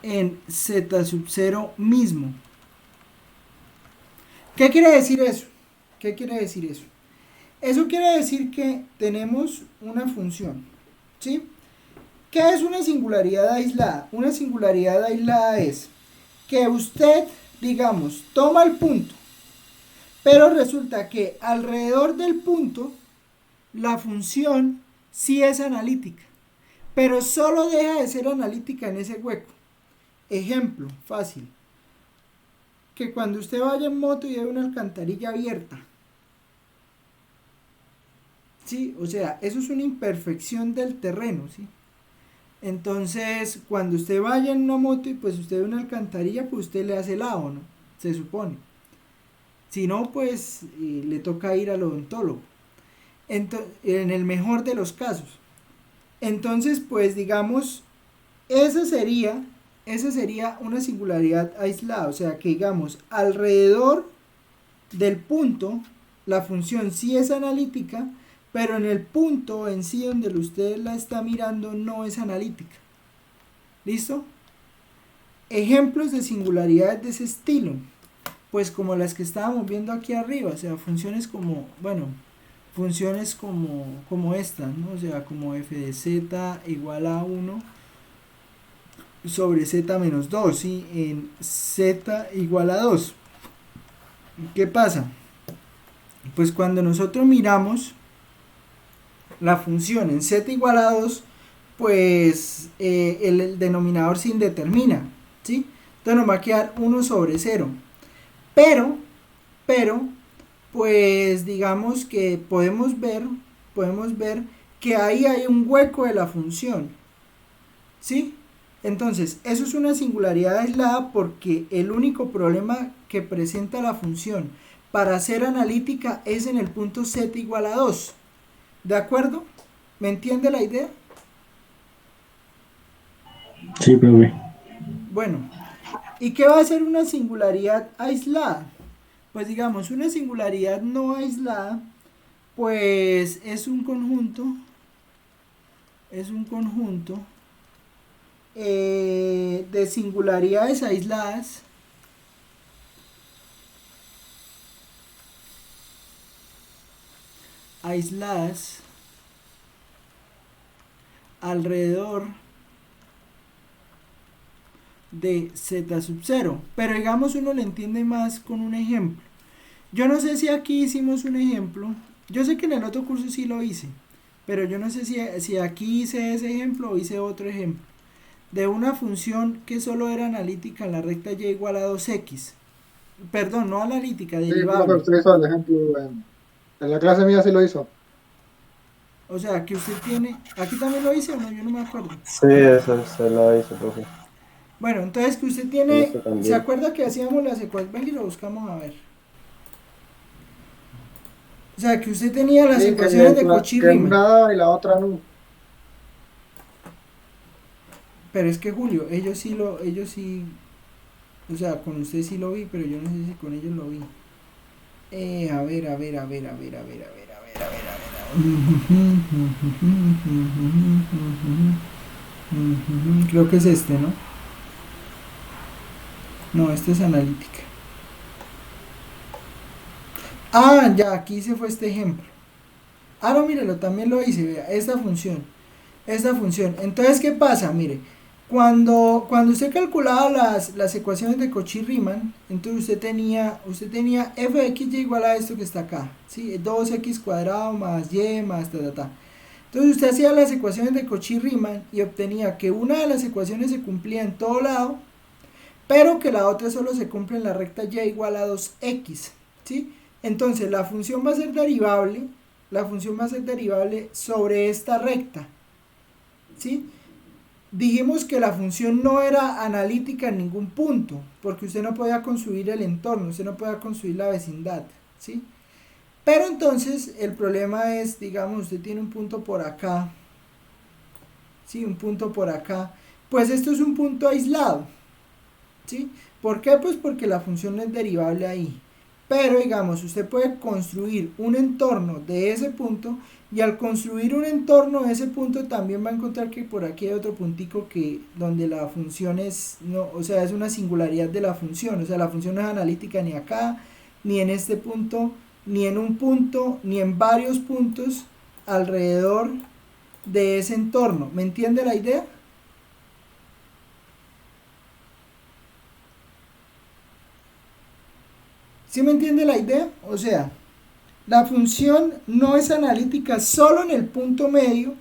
en z sub 0 mismo. ¿Qué quiere decir eso? Eso quiere decir que tenemos una función, ¿sí? ¿Qué es una singularidad aislada? Una singularidad aislada es que usted, digamos, toma el punto, pero resulta que alrededor del punto la función sí es analítica, pero solo deja de ser analítica en ese hueco. Ejemplo fácil, que cuando usted vaya en moto y hay una alcantarilla abierta, ¿sí? O sea, eso es una imperfección del terreno, ¿sí? Entonces, cuando usted vaya en una moto y pues usted ve una alcantarilla, pues usted le hace lado, ¿no? Se supone. Si no, pues le toca ir al odontólogo. En el mejor de los casos. Entonces, pues digamos, esa sería una singularidad aislada. O sea, que digamos, alrededor del punto, la función sí es analítica, pero en el punto en sí donde usted la está mirando no es analítica. ¿Listo? Ejemplos de singularidades de ese estilo, pues como las que estábamos viendo aquí arriba, o sea, funciones como esta, ¿no? O sea, como f de z igual a 1 sobre z menos 2, ¿sí? En z igual a 2. ¿Qué pasa? Pues cuando nosotros miramos la función en z igual a 2, pues el denominador se indetermina, ¿sí? Entonces nos va a quedar 1 sobre 0. Pero, pues digamos que podemos ver que ahí hay un hueco de la función, ¿sí? Entonces, eso es una singularidad aislada porque el único problema que presenta la función para ser analítica es en el punto z igual a 2. ¿De acuerdo? ¿Me entiende la idea? Sí, profe. Bueno, ¿y qué va a ser una singularidad aislada? Pues digamos, una singularidad no aislada, pues es un conjunto de singularidades aisladas alrededor de z sub 0, pero digamos uno lo entiende más con un ejemplo. Yo no sé si aquí hicimos un ejemplo, yo sé que en el otro curso sí lo hice, pero yo no sé si aquí hice ese ejemplo o hice otro ejemplo, de una función que solo era analítica en la recta y igual a 2x, perdón, no analítica, derivable. Sí, usted hizo el ejemplo en la clase mía sí lo hizo. O sea, que usted tiene, ¿aquí también lo hice o no? Yo no me acuerdo. Sí, eso se lo hizo, profe. Bueno, entonces que usted tiene, Eso también. ¿se acuerda que hacíamos las ecuaciones? Venga y lo buscamos a ver. O sea, que usted tenía las ecuaciones de Cauchy Riemann. Una daba y la otra no. Pero es que Julio, ellos sí, o sea, con usted sí lo vi, pero yo no sé si con ellos lo vi. A ver. Creo que es este, ¿no? No, este es analítica. Ah, ya, aquí se fue este ejemplo. Ah, no, mírelo, también lo hice, vea, esta función. Entonces, ¿qué pasa? Mire, cuando usted calculaba las ecuaciones de Cauchy-Riemann, entonces usted tenía f de x y igual a esto que está acá, ¿sí? 2x cuadrado más y más ta. Entonces usted hacía las ecuaciones de Cauchy-Riemann y obtenía que una de las ecuaciones se cumplía en todo lado, pero que la otra solo se cumple en la recta y igual a 2x, ¿sí? Entonces la función va a ser derivable sobre esta recta, ¿sí? Dijimos que la función no era analítica en ningún punto, porque usted no podía construir el entorno, usted no podía construir la vecindad, ¿sí? Pero entonces el problema es, digamos, usted tiene un punto por acá, ¿sí? Un punto por acá, pues esto es un punto aislado, ¿sí? ¿Por qué? Pues porque la función no es derivable ahí. Pero digamos, usted puede construir un entorno de ese punto y al construir un entorno de ese punto también va a encontrar que por aquí hay otro puntico que donde la función es, no, o sea, es una singularidad de la función, o sea, la función no es analítica ni acá, ni en este punto, ni en un punto, ni en varios puntos alrededor de ese entorno. ¿Me entiende la idea? ¿Sí me entiende la idea? O sea, la función no es analítica solo en el punto medio,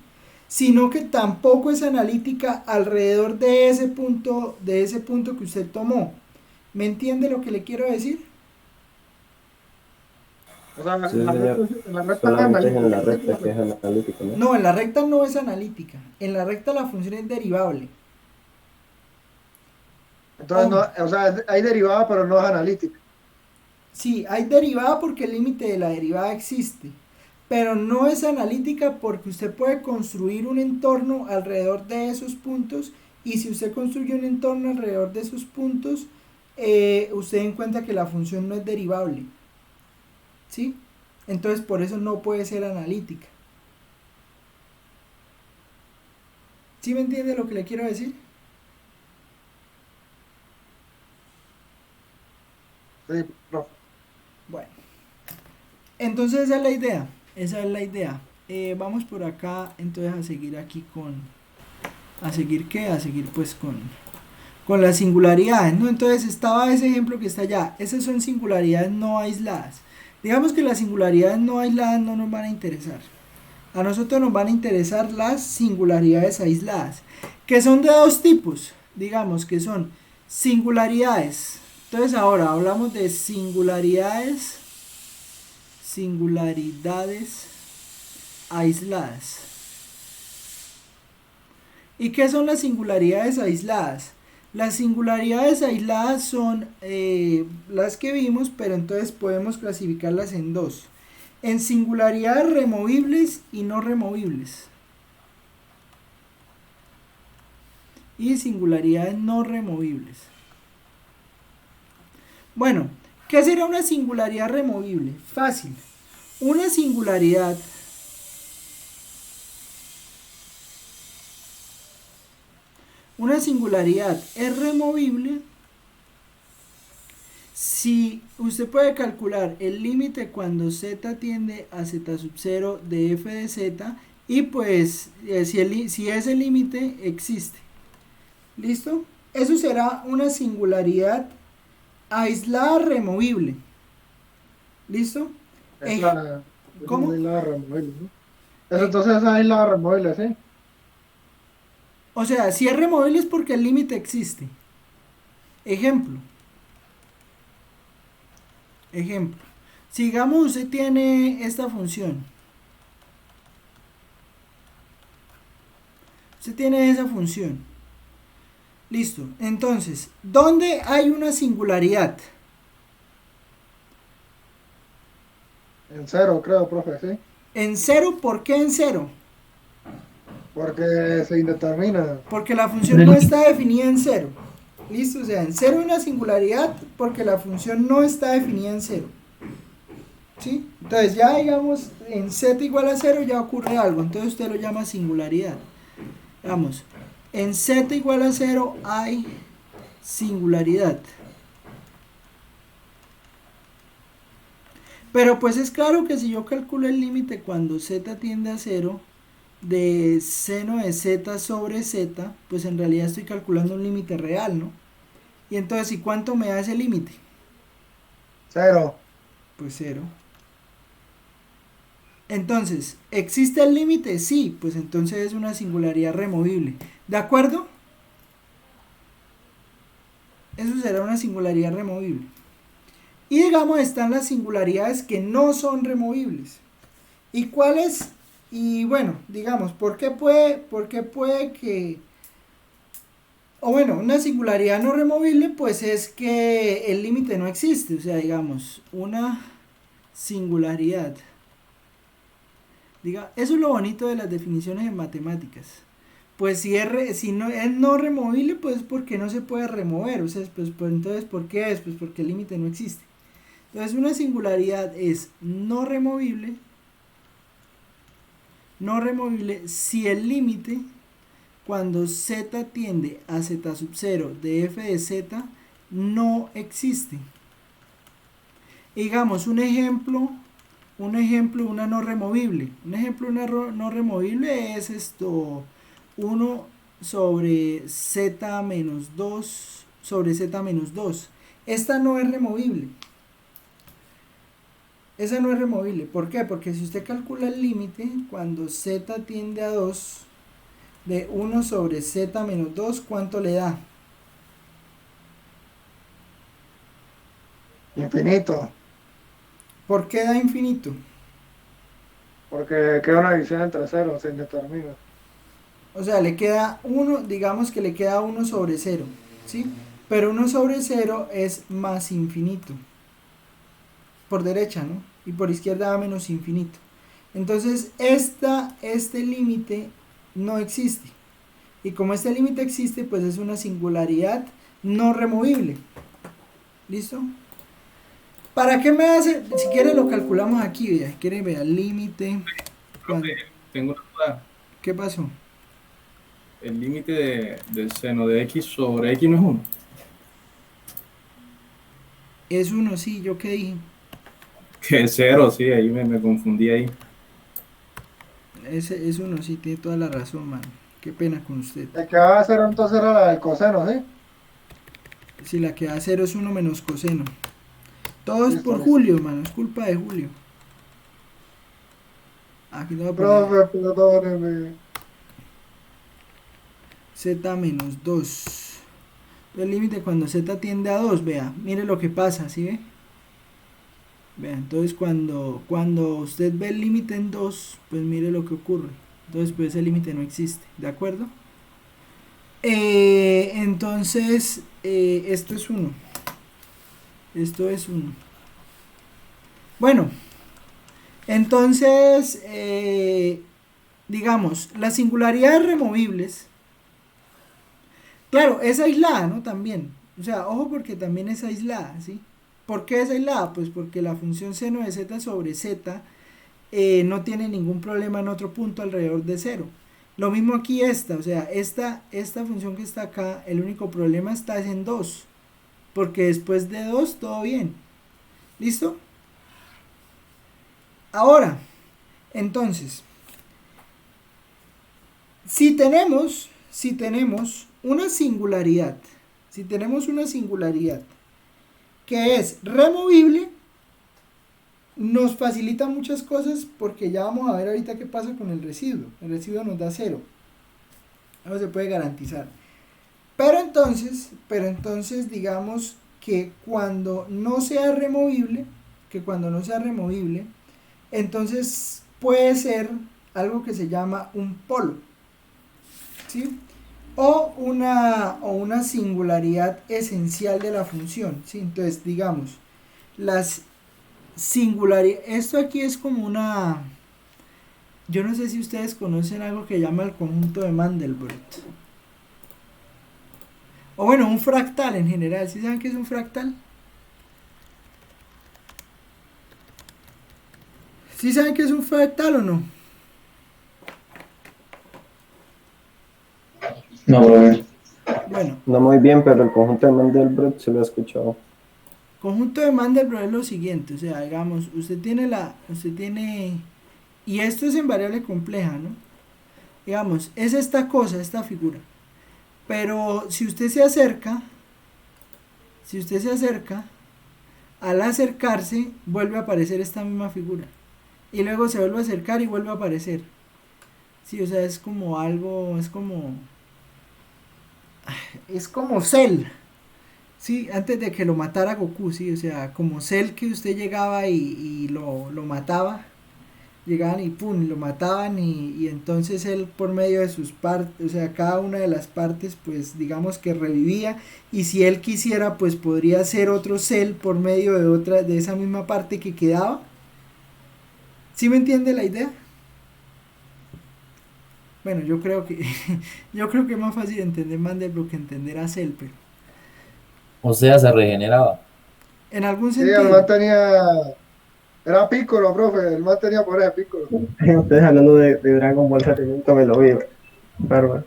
sino que tampoco es analítica alrededor de ese punto que usted tomó. ¿Me entiende lo que le quiero decir? O sea, Sí, señor. la recta es Solamente es en la analítica. recta que es analítico, ¿no? No, en la recta no es analítica. En la recta la función es derivable. Entonces, no, o sea, hay derivada, pero no es analítica. Sí, hay derivada porque el límite de la derivada existe, pero no es analítica porque usted puede construir un entorno alrededor de esos puntos y si usted construye un entorno alrededor de esos puntos, usted encuentra que la función no es derivable, ¿sí? Entonces por eso no puede ser analítica. ¿Sí me entiende lo que le quiero decir? Sí, profe. Bueno, entonces esa es la idea. Vamos por acá entonces a seguir aquí ¿a seguir qué? A seguir pues con las singularidades, ¿no? Entonces estaba ese ejemplo que está allá, esas son singularidades no aisladas. Digamos que las singularidades no aisladas no nos van a interesar. A nosotros nos van a interesar las singularidades aisladas, que son de dos tipos, digamos que son singularidades. Entonces ahora hablamos de singularidades aisladas. ¿Y qué son las singularidades aisladas? Las singularidades aisladas son las que vimos, pero entonces podemos clasificarlas en dos. En singularidades removibles y no removibles. Y singularidades no removibles. Bueno, ¿qué será una singularidad removible? Fácil. Una singularidad es removible si usted puede calcular el límite cuando z tiende a z sub 0 de f de z y pues si ese límite existe. ¿Listo? Eso será una singularidad aislada removible. ¿Listo? ¿Cómo? Aislada removible, ¿no? Eso, entonces es aislada removible, ¿sí? O sea, si es removible es porque el límite existe. Ejemplo. Sigamos, usted tiene esta función. Usted tiene esa función. Listo. Entonces, ¿dónde hay una singularidad? En cero, creo, profe, ¿sí? En cero, ¿por qué en cero? Porque se indetermina. Porque la función no está definida en cero. Listo, o sea, en cero hay una singularidad porque la función no está definida en cero. ¿Sí? Entonces ya digamos, en z igual a 0 ya ocurre algo, entonces usted lo llama singularidad. Vamos, en z igual a 0 hay singularidad. Pero pues es claro que si yo calculo el límite cuando z tiende a 0 de seno de z sobre z, pues en realidad estoy calculando un límite real, ¿no? Y entonces, ¿y cuánto me da ese límite? 0. Pues 0. Entonces, ¿existe el límite? Sí, pues entonces es una singularidad removible. ¿De acuerdo? Eso será una singularidad removible. Y digamos, están las singularidades que no son removibles. ¿Y cuáles? Y bueno, digamos, ¿por qué puede que... O bueno, una singularidad no removible, pues es que el límite no existe. O sea, digamos, una singularidad. Diga, eso es lo bonito de las definiciones en matemáticas. Pues si no es no removible, pues porque no se puede remover. O sea, pues entonces, ¿por qué es? Pues porque el límite no existe. Entonces, una singularidad es no removible si el límite cuando z tiende a z sub 0 de f de z no existe. Digamos, un ejemplo, una no removible. Un ejemplo, una no removible es esto, 1 sobre z menos 2 sobre z menos 2. Esta no es removible. Esa no es removible. ¿Por qué? Porque si usted calcula el límite, cuando z tiende a 2, de 1 sobre z menos 2, ¿cuánto le da? Infinito. ¿Por qué da infinito? Porque queda una división entre ceros, se indetermina. O sea, le queda 1, digamos que le queda 1 sobre 0, ¿sí? Pero 1 sobre 0 es más infinito. Por derecha, ¿no? Y por izquierda da menos infinito. Entonces, este límite no existe. Y como este límite existe, pues es una singularidad no removible. ¿Listo? ¿Para qué me hace? Si quiere lo calculamos aquí, vea. Quiere ver el límite. Tengo una duda. ¿Qué pasó? El límite del seno de x sobre x no es 1. Es 1, sí, ¿yo qué dije? Que es 0, sí, ahí me confundí ahí. Es 1, sí, tiene toda la razón, mano. Qué pena con usted. El que va a hacer entonces era la del coseno, ¿sí? Si la que da 0 es 1 menos coseno. Todo es Listo, por listo. Julio, mano. Es culpa de Julio. Aquí te voy a poner Profe, perdóneme. z menos 2. El límite cuando z tiende a 2, vea. Mire lo que pasa, ¿sí ve? Vea, entonces cuando usted ve el límite en 2, pues mire lo que ocurre. Entonces pues ese límite no existe, ¿de acuerdo? Entonces, esto es 1. Esto es 1. Bueno, entonces, digamos, las singularidades removibles, claro, es aislada, ¿no? También. O sea, ojo porque también es aislada, ¿sí? ¿Por qué es aislada? Pues porque la función seno de z sobre z no tiene ningún problema en otro punto alrededor de 0. Lo mismo aquí o sea, esta función que está acá, el único problema está es en 2. Porque después de 2 todo bien. ¿Listo? Ahora, entonces, si tenemos una singularidad, que es removible, nos facilita muchas cosas porque ya vamos a ver ahorita qué pasa con el residuo. El residuo nos da 0. No se puede garantizar. Pero entonces digamos que cuando no sea removible, entonces puede ser algo que se llama un polo, ¿sí? O una singularidad esencial de la función, ¿sí? Entonces, digamos, las singularidades, esto aquí es como una, yo no sé si ustedes conocen algo que llama el conjunto de Mandelbrot. O bueno, un fractal en general. ¿Sí saben qué es un fractal? ¿Sí saben qué es un fractal o no? No, profe. Bueno, No muy bien, pero el conjunto de Mandelbrot se lo he escuchado. conjunto de Mandelbrot es lo siguiente, o sea, digamos, usted tiene, y esto es en variable compleja, ¿no? Digamos, es esta cosa, esta figura. Pero si usted se acerca, al acercarse vuelve a aparecer esta misma figura. Y luego se vuelve a acercar y vuelve a aparecer. Sí, o sea, es como algo, es como Cell. Sí, antes de que lo matara Goku, sí, o sea, como Cell que usted llegaba y lo mataba. Llegaban y pum, lo mataban y entonces él por medio de sus partes, o sea, cada una de las partes, pues digamos que revivía y si él quisiera, pues podría hacer otro Cell por medio de otra, de esa misma parte que quedaba. ¿Sí me entiende la idea? Bueno, yo creo que yo creo que es más fácil entender Mandelbrot que entender a Cell, pero O sea, se regeneraba. en algún Sí, el man sentido. tenía. Era Piccolo, profe. El man tenía por ahí Piccolo. Ustedes hablando de Dragon Ball Z, nunca me lo vi. Bárbaro.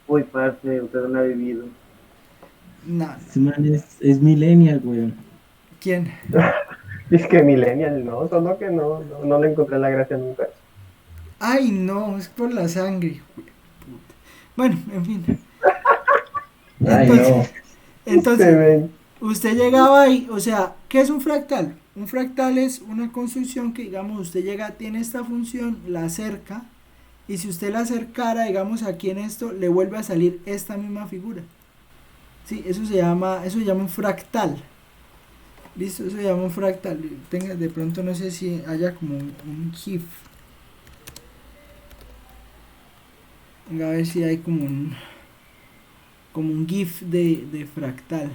Uy, parce, usted no lo ha vivido. No, Ese man es millennial, weón. ¿quién? Es que Millennial, no, solo que no le encontré la gracia nunca. Ay, no, es por la sangre. Bueno, en fin. Ay, Entonces, no. entonces ven. usted llegaba ahí, o sea, ¿qué es un fractal? Un fractal es una construcción que, digamos, usted llega, tiene esta función, la acerca, y si usted la acercara, digamos, aquí en esto, le vuelve a salir esta misma figura. Sí, eso se llama un fractal. Listo, eso se llama un fractal. Tenga, de pronto no sé si haya como un GIF. Venga, a ver si hay como un GIF de fractal.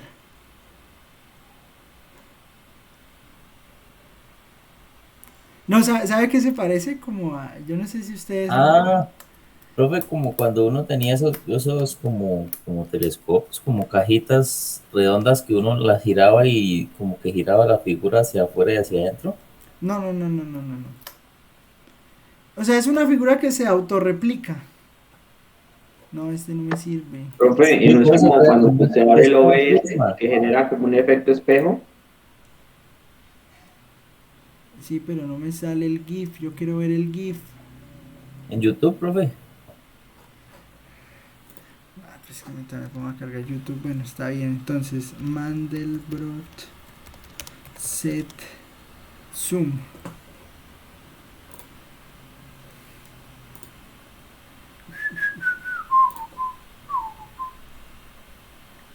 No, ¿sabe qué se parece? Como a, yo no sé si ustedes han jugado. Ah, profe, como cuando uno tenía esos como telescopios, como cajitas redondas que uno las giraba y como que giraba la figura hacia afuera y hacia adentro. No, no, no, no, no, no, no. O sea, es una figura que se autorreplica. No, este no me sirve. Profe, y Y no es puede ser como cuando usted abre el OBS misma. que genera como un efecto espejo. Sí, pero no me sale el GIF. Yo quiero ver el GIF. En YouTube, profe. Ah, pues que me pongo a cargar YouTube. Bueno, está bien. Entonces, Mandelbrot set zoom.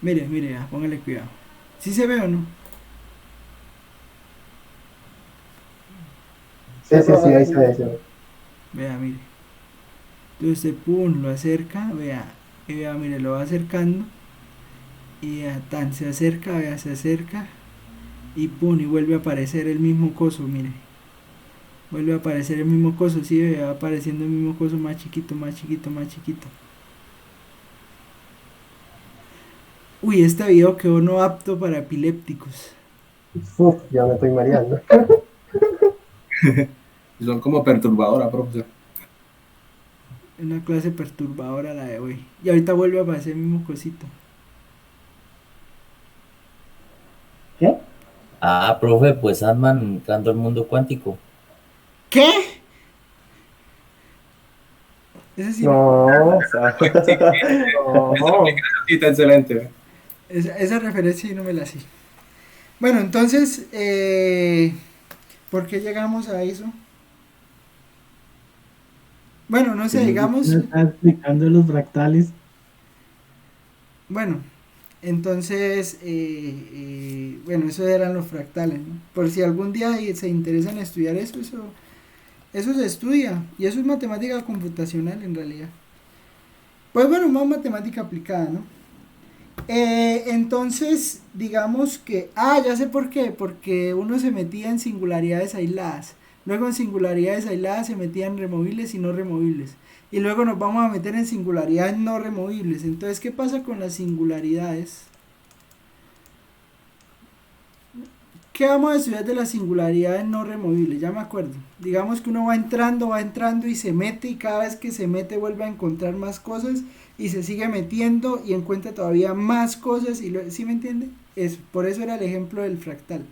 Mire, mire, ya, póngale cuidado. ¿Sí se ve o no? Sí, ahí se ve. Vea, mire. Entonces usted, pum, lo acerca, vea, y vea, mire, lo va acercando. Y ya, tan, se acerca, vea, se acerca. Y pum, y vuelve a aparecer el mismo coso, mire. Vuelve a aparecer el mismo coso, sí, vea, va apareciendo el mismo coso más chiquito, más chiquito, más chiquito. Uy, este video quedó no apto para epilépticos. Uf, ya me estoy mareando. Son como perturbadoras, profesor. Una clase perturbadora la de hoy. Y ahorita vuelve a aparecer el mismo cosito. ¿Qué? Ah, profe, pues Ant-Man entrando al mundo cuántico. ¿Qué? Ese sí, No, No. Sí, está excelente. esa referencia sí no me la sé. Bueno, entonces, ¿por qué llegamos a eso? Bueno, no sé, digamos, No está explicando los fractales. bueno, entonces, bueno, eso eran los fractales, ¿no? Por si algún día se interesan en estudiar eso se estudia, y eso es matemática computacional en realidad. Pues bueno, más matemática aplicada, ¿no? Entonces, digamos que, ya sé por qué, porque uno se metía en singularidades aisladas, luego en singularidades aisladas se metían removibles y no removibles, y luego nos vamos a meter en singularidades no removibles. Entonces, ¿qué pasa con las singularidades? ¿Qué vamos a estudiar de las singularidades no removibles? Ya me acuerdo. Digamos que uno va entrando y se mete, y cada vez que se mete vuelve a encontrar más cosas y se sigue metiendo y encuentra todavía más cosas. ¿Sí me entiende? Eso, por eso era el ejemplo del fractal.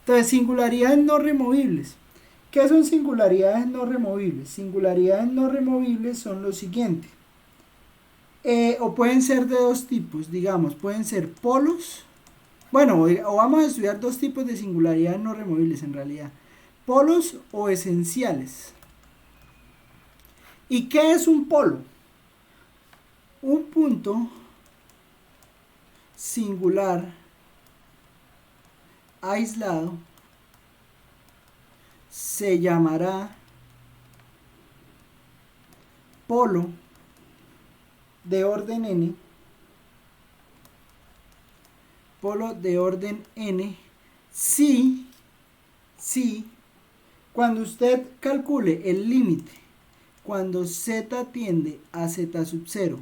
Entonces, singularidades no removibles. ¿Qué son singularidades no removibles? Singularidades no removibles son lo siguiente. O pueden ser de dos tipos, digamos, pueden ser polos. Bueno, o vamos a estudiar dos tipos de singularidades no removibles en realidad. Polos o esenciales. ¿Y qué es un polo? Un punto singular aislado se llamará polo de orden n. Polo de orden n si cuando usted calcule el límite cuando z tiende a z sub 0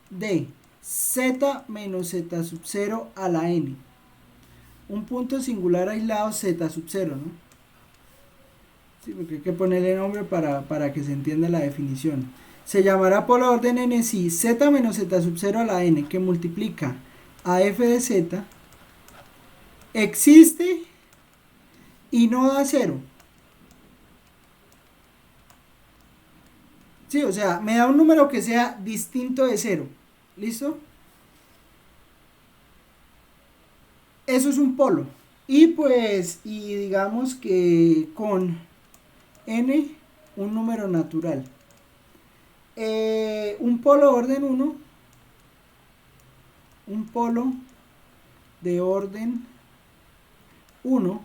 de z menos z sub 0 a la n, un punto singular aislado z sub 0, ¿no? Sí, porque hay que ponerle nombre para que se entienda la definición. Se llamará polo de orden n si z menos z sub 0 a la n, que multiplica a f de z, existe y no da 0. Sí, o sea, me da un número que sea distinto de 0. ¿Listo? Eso es un polo. Y pues, y digamos que con n un número natural. Un polo de orden 1. Un polo de orden 1.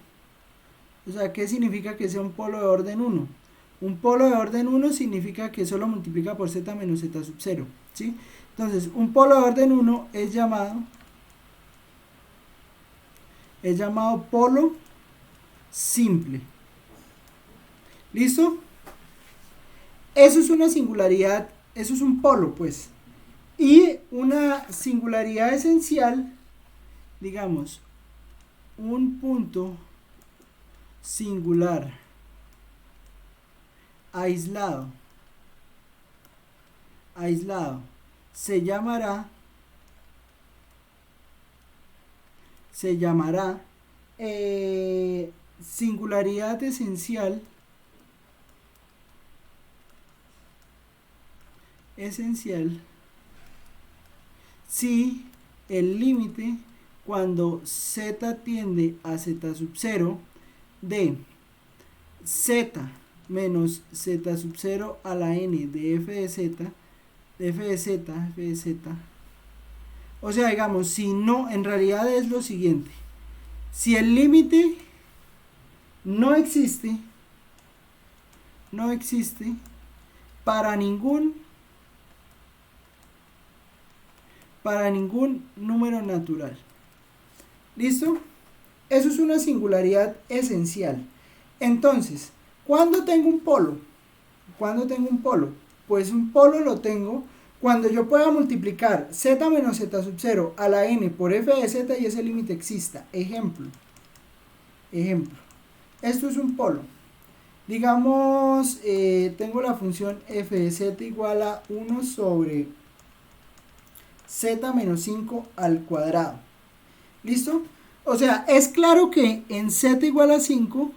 O sea, ¿qué significa que sea un polo de orden 1? Un polo de orden 1 significa que solo multiplica por z menos z sub 0, ¿sí? Entonces, un polo de orden 1 es llamado polo simple. ¿Listo? Eso es una singularidad, eso es un polo, pues. Y una singularidad esencial, digamos, un punto singular aislado se llamará singularidad esencial si el límite cuando z tiende a z sub 0 de z menos z sub 0 a la n de f de z, o sea, digamos, si no, en realidad es lo siguiente: si el límite no existe para ningún número natural. ¿Listo? Eso es una singularidad esencial. Entonces, ¿cuándo tengo un polo? Pues un polo lo tengo cuando yo pueda multiplicar z menos z sub 0 a la n por f de z y ese límite exista. Ejemplo. Esto es un polo. Digamos, tengo la función f de z igual a 1 sobre z menos 5 al cuadrado. ¿Listo? O sea, es claro que en z igual a 5,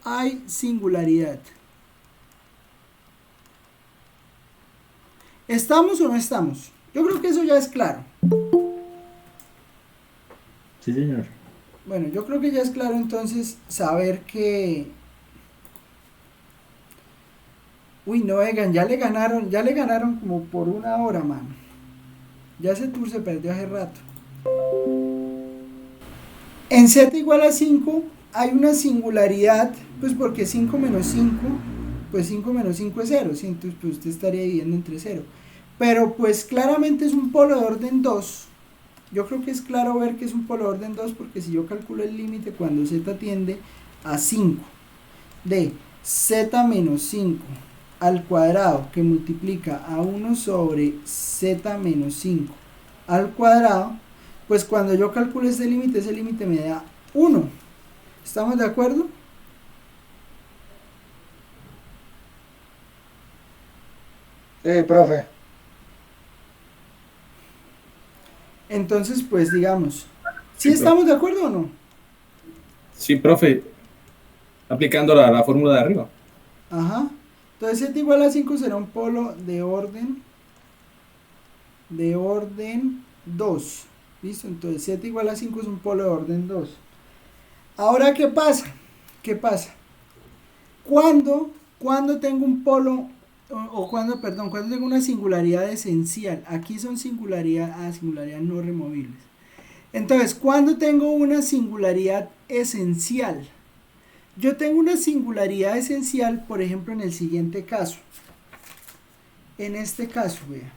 hay singularidad. ¿Estamos o no estamos? Yo creo que eso ya es claro. Sí, señor. Bueno, yo creo que ya es claro entonces saber que... Uy, no, oigan, ya le ganaron como por 1 hora, mano. Ya ese tour se perdió hace rato. En z igual a 5 hay una singularidad, pues porque 5 menos 5, pues 5 menos 5 es 0, ¿sí? Entonces pues usted estaría dividiendo entre 0. Pero pues claramente es un polo de orden 2. Yo creo que es claro ver que es un polo de orden 2 porque si yo calculo el límite cuando z tiende a 5 de z menos 5 al cuadrado que multiplica a 1 sobre z menos 5 al cuadrado, pues cuando yo calculo ese límite me da 1. ¿Estamos de acuerdo? Sí, profe. Entonces, pues digamos, ¿sí Sí, estamos de acuerdo o no? Sí, profe, aplicando la fórmula de arriba. Ajá. Entonces 7 igual a 5 será un polo de orden 2. ¿Listo? Entonces 7 igual a 5 es un polo de orden 2. Ahora, ¿qué pasa? ¿Qué pasa? Cuando tengo un polo, cuando tengo una singularidad esencial, aquí son singularidades no removibles. Entonces, cuando tengo una singularidad esencial, yo tengo una singularidad esencial, por ejemplo, en el siguiente caso. En este caso, vea.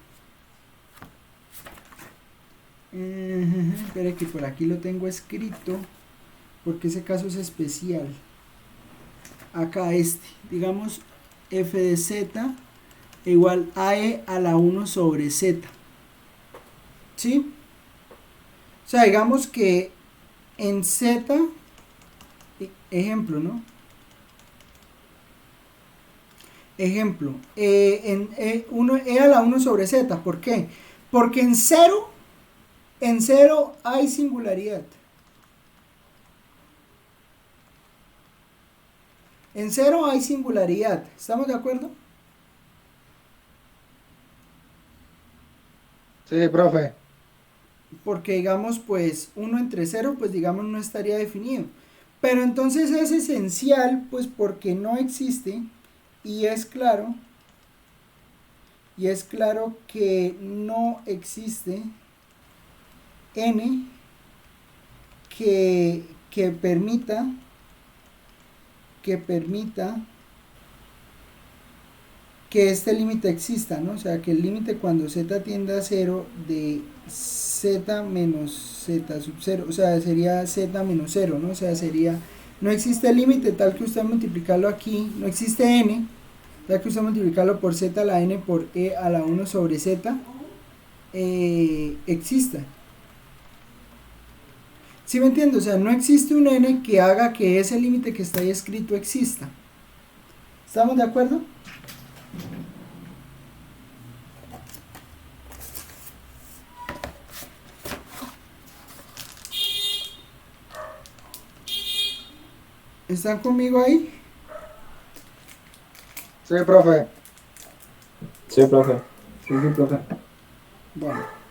Espera que por aquí lo tengo escrito, porque ese caso es especial. Acá digamos f de z igual a e a la 1 sobre z. ¿Sí? O sea, digamos que en z, ejemplo, ¿no? Ejemplo, e a la 1 sobre z. ¿Por qué? Porque en 0 hay singularidad. En 0 hay singularidad. ¿Estamos de acuerdo? Sí, profe. Porque digamos, pues 1 entre 0, pues digamos no estaría definido. Pero entonces es esencial, pues porque no existe, y es claro que no existe n que permita que este límite exista, ¿no? O sea, que el límite cuando z tiende a 0 de z menos z sub 0, o sea, sería z menos 0, ¿no? O sea, no existe límite tal que usted multiplicarlo aquí, no existe n, tal que usted multiplicarlo por z a la n por e a la 1 sobre z, exista. ¿Sí me entiende? O sea, no existe un n que haga que ese límite que está ahí escrito exista. ¿Estamos de acuerdo? ¿Están conmigo ahí? Sí, profe. Sí, profe. Sí, profe. Bueno.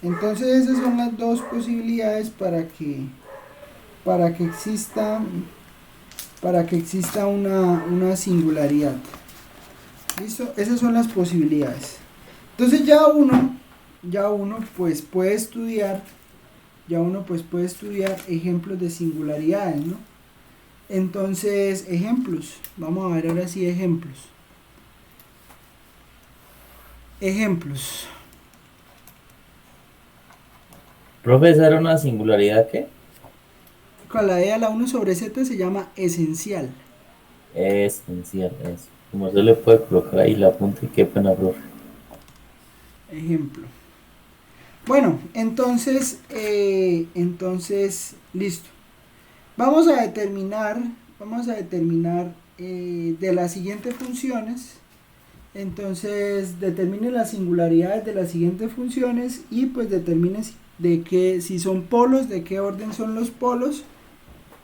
Entonces esas son las dos posibilidades para que exista una singularidad. ¿Listo? Esas son las posibilidades. Entonces ya uno pues puede estudiar ejemplos de singularidades, ¿no? Entonces, ejemplos. Vamos a ver ahora sí ejemplos. Ejemplos. Profe, ¿esa era una singularidad qué? Con la e a la 1 sobre z se llama esencial. Esencial, eso. Como se le puede colocar ahí la punta y qué pena, profe. Ejemplo. Bueno, entonces, listo. Vamos a determinar de las siguientes funciones. Entonces, determine las singularidades de las siguientes funciones y pues determine si son polos, de qué orden son los polos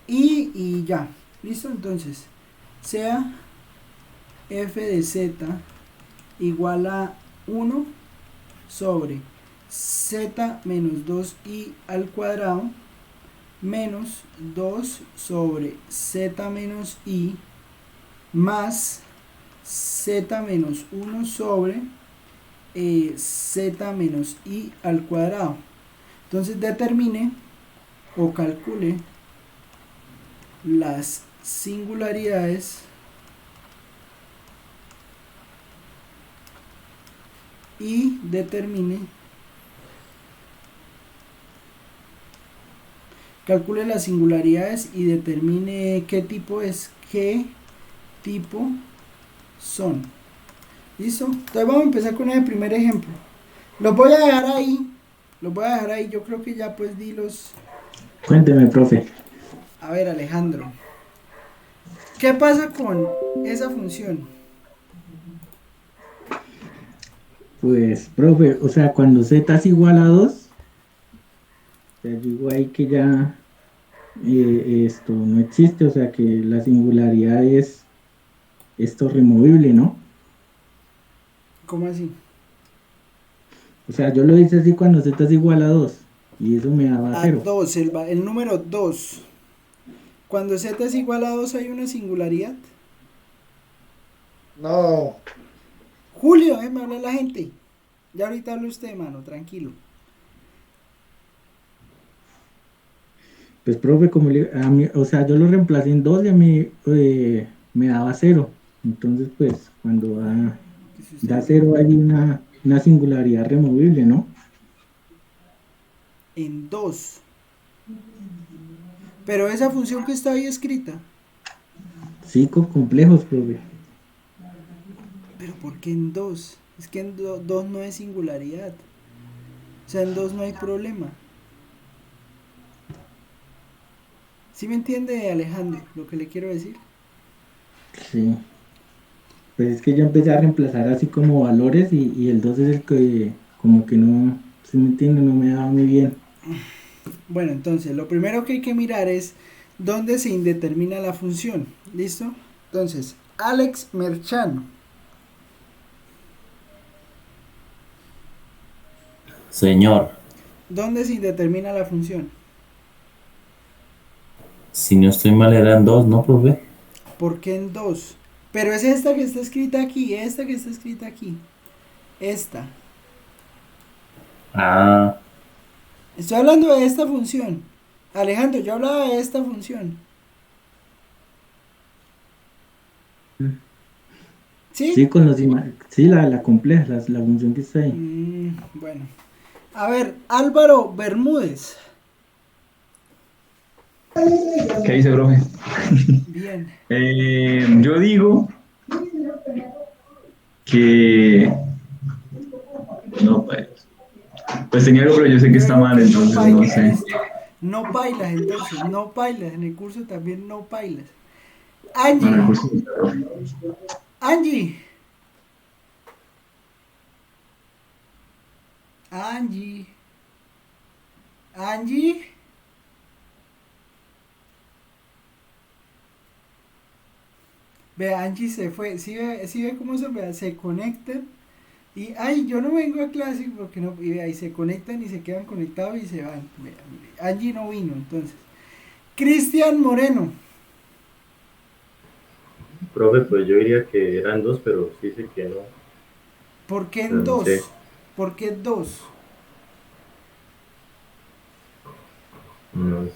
y ya. ¿Listo? Entonces, sea f de z igual a 1 sobre z menos 2i al cuadrado menos 2 sobre z menos i más z menos 1 sobre z menos i al cuadrado. Entonces determine o calcule las singularidades y calcule las singularidades y determine qué tipo son. ¿Listo? Entonces vamos a empezar con el primer ejemplo. Los voy a dejar ahí Los voy a dejar ahí, yo creo que ya pues di los... Cuénteme, profe. A ver, Alejandro. ¿Qué pasa con esa función? Pues, profe, o sea, cuando z es igual a 2, o sea, yo digo ahí que ya esto no existe, o sea, que la singularidad es esto removible, ¿no? ¿Cómo así? O sea, yo lo hice así cuando z es igual a 2 y eso me daba A 0. 2, el número 2. Cuando z es igual a 2 hay una singularidad. No. Julio, me habla la gente. Ya ahorita habla usted, mano, tranquilo. Pues, profe, a mí, o sea, yo lo reemplacé en 2 y a mí me daba 0. Entonces, pues, cuando da 0 hay una singularidad removible, ¿no? En 2. Pero esa función que está ahí escrita. Sí, con complejos, profe. Pero ¿por qué en 2? Es que en 2 no es singularidad. O sea, en 2 no hay problema. ¿Sí me entiende, Alejandro, lo que le quiero decir? Sí. Pues es que yo empecé a reemplazar así como valores y el 2 es el que como que no, si me entiende, no me daba muy bien. Bueno, entonces, lo primero que hay que mirar es dónde se indetermina la función. ¿Listo? Entonces, Alex Merchano. Señor, ¿Dónde se indetermina la función? si no estoy mal eran 2, ¿no, profe? ¿Por qué en 2? Pero es esta que está escrita aquí, esta que está escrita aquí. Esta. Ah, Estoy hablando de esta función. Alejandro, yo hablaba de esta función. ¿Sí? Sí, sí, la compleja, la función que está ahí. Bueno. A ver, Álvaro Bermúdez. ¿Qué dice, profe? Bien. Yo digo que no, pues tenía algo, pero yo sé que está mal, entonces no sé. Listo. No bailas entonces, no bailas. En el curso también no bailas. Angie. No, en el curso. Angie. Angie. Angie. Ve, Angie se fue. ¿Sí ve cómo se conectan? Y, ay, yo no vengo a clase porque no. Y ve, ahí se conectan y se quedan conectados y se van. Ve, Angie no vino, entonces. Cristian Moreno. Profe, pues yo diría que eran 2, pero sí sé que no. ¿Por qué Pero en no 2? sé. ¿Por qué 2? No,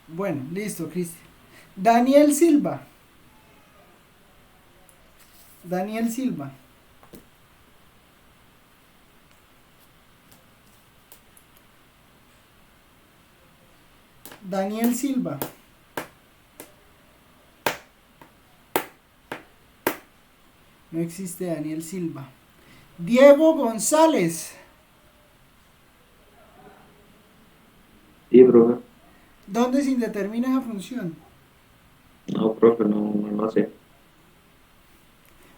Bueno, listo, Cristian. Daniel Silva. Daniel Silva. Daniel Silva. No existe Daniel Silva. Diego González. Sí, profe. ¿Dónde se indetermina esa función? No, profe, no sé.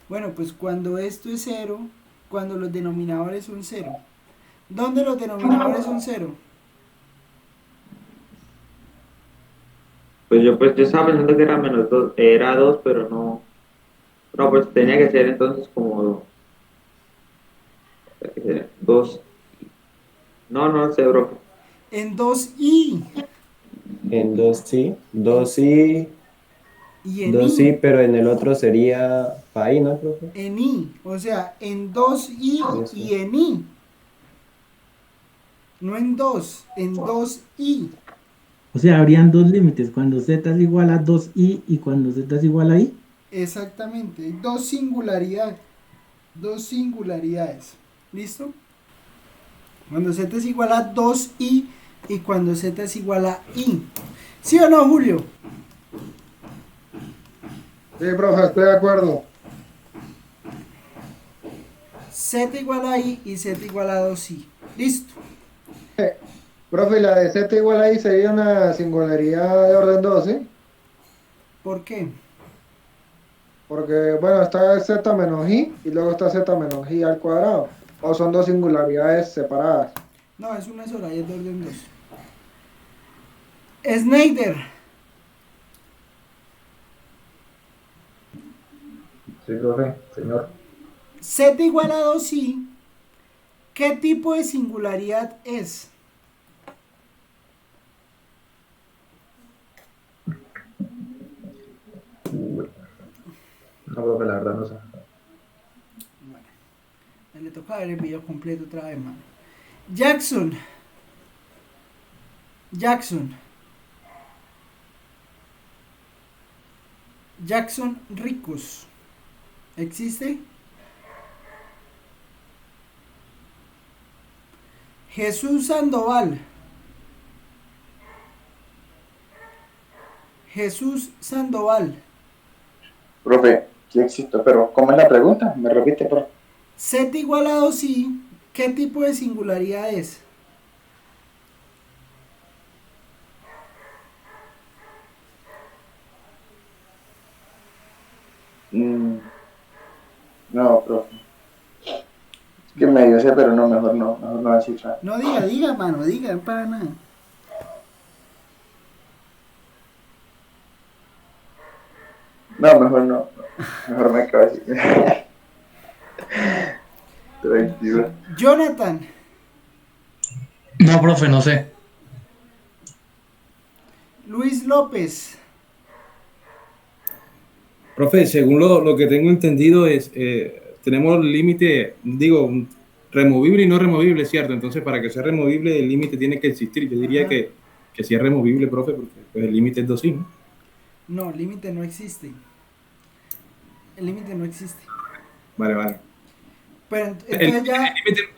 Bueno, pues cuando esto es 0, cuando los denominadores son 0. ¿Dónde los denominadores son 0? Pues yo estaba pensando que era menos 2, era 2, pero no. No, pues tenía que ser entonces como 2. No sé, profe. En 2i. En 2 sí, 2 sí, Y en 2 sí, i. pero en el otro sería pi, ¿no, profe? En i. O sea, en 2i Eso. y en i. No en 2, en 2i. O sea, habrían dos límites, cuando z es igual a 2i y cuando z es igual a i. Exactamente, hay dos singularidades. Dos singularidades. ¿Listo? Cuando z es igual a 2i y cuando z es igual a i. ¿Sí o no, Julio? Sí, profe, estoy de acuerdo. Z igual a I y Z igual a 2I. Listo. Profe, la de Z igual ahí sería una singularidad de orden 2, ¿sí? ¿Por qué? Porque, bueno, está Z menos I y luego está Z menos I al cuadrado. O son dos singularidades separadas. No, es una sola y es de orden 2. Snyder. Sí, profe, señor. Z igual a 2I. ¿Qué tipo de singularidad es? No, profe, la verdad no sé. Le toca ver el video completo otra vez, mano. Jackson. Jackson Ricos. ¿Existe? Jesús Sandoval. Profe, sí existe, pero ¿cómo es la pregunta? ¿Me repite, profe? Z igual a 2I, ¿qué tipo de singularidad es? No, profe. Es que medio sé, pero no, mejor no decir nada. No diga, mano, diga, para nada. No, mejor no. Mejor me quedo así. Tranquilo. Jonathan. No, profe, no sé. Luis López. Profe, según lo que tengo entendido es, tenemos límite, digo, removible y no removible, ¿cierto? Entonces, para que sea removible, el límite tiene que existir. Yo diría que sí es removible, profe, porque pues, el límite es 2i, ¿no? No, el límite no existe. Vale. Pero entonces ya...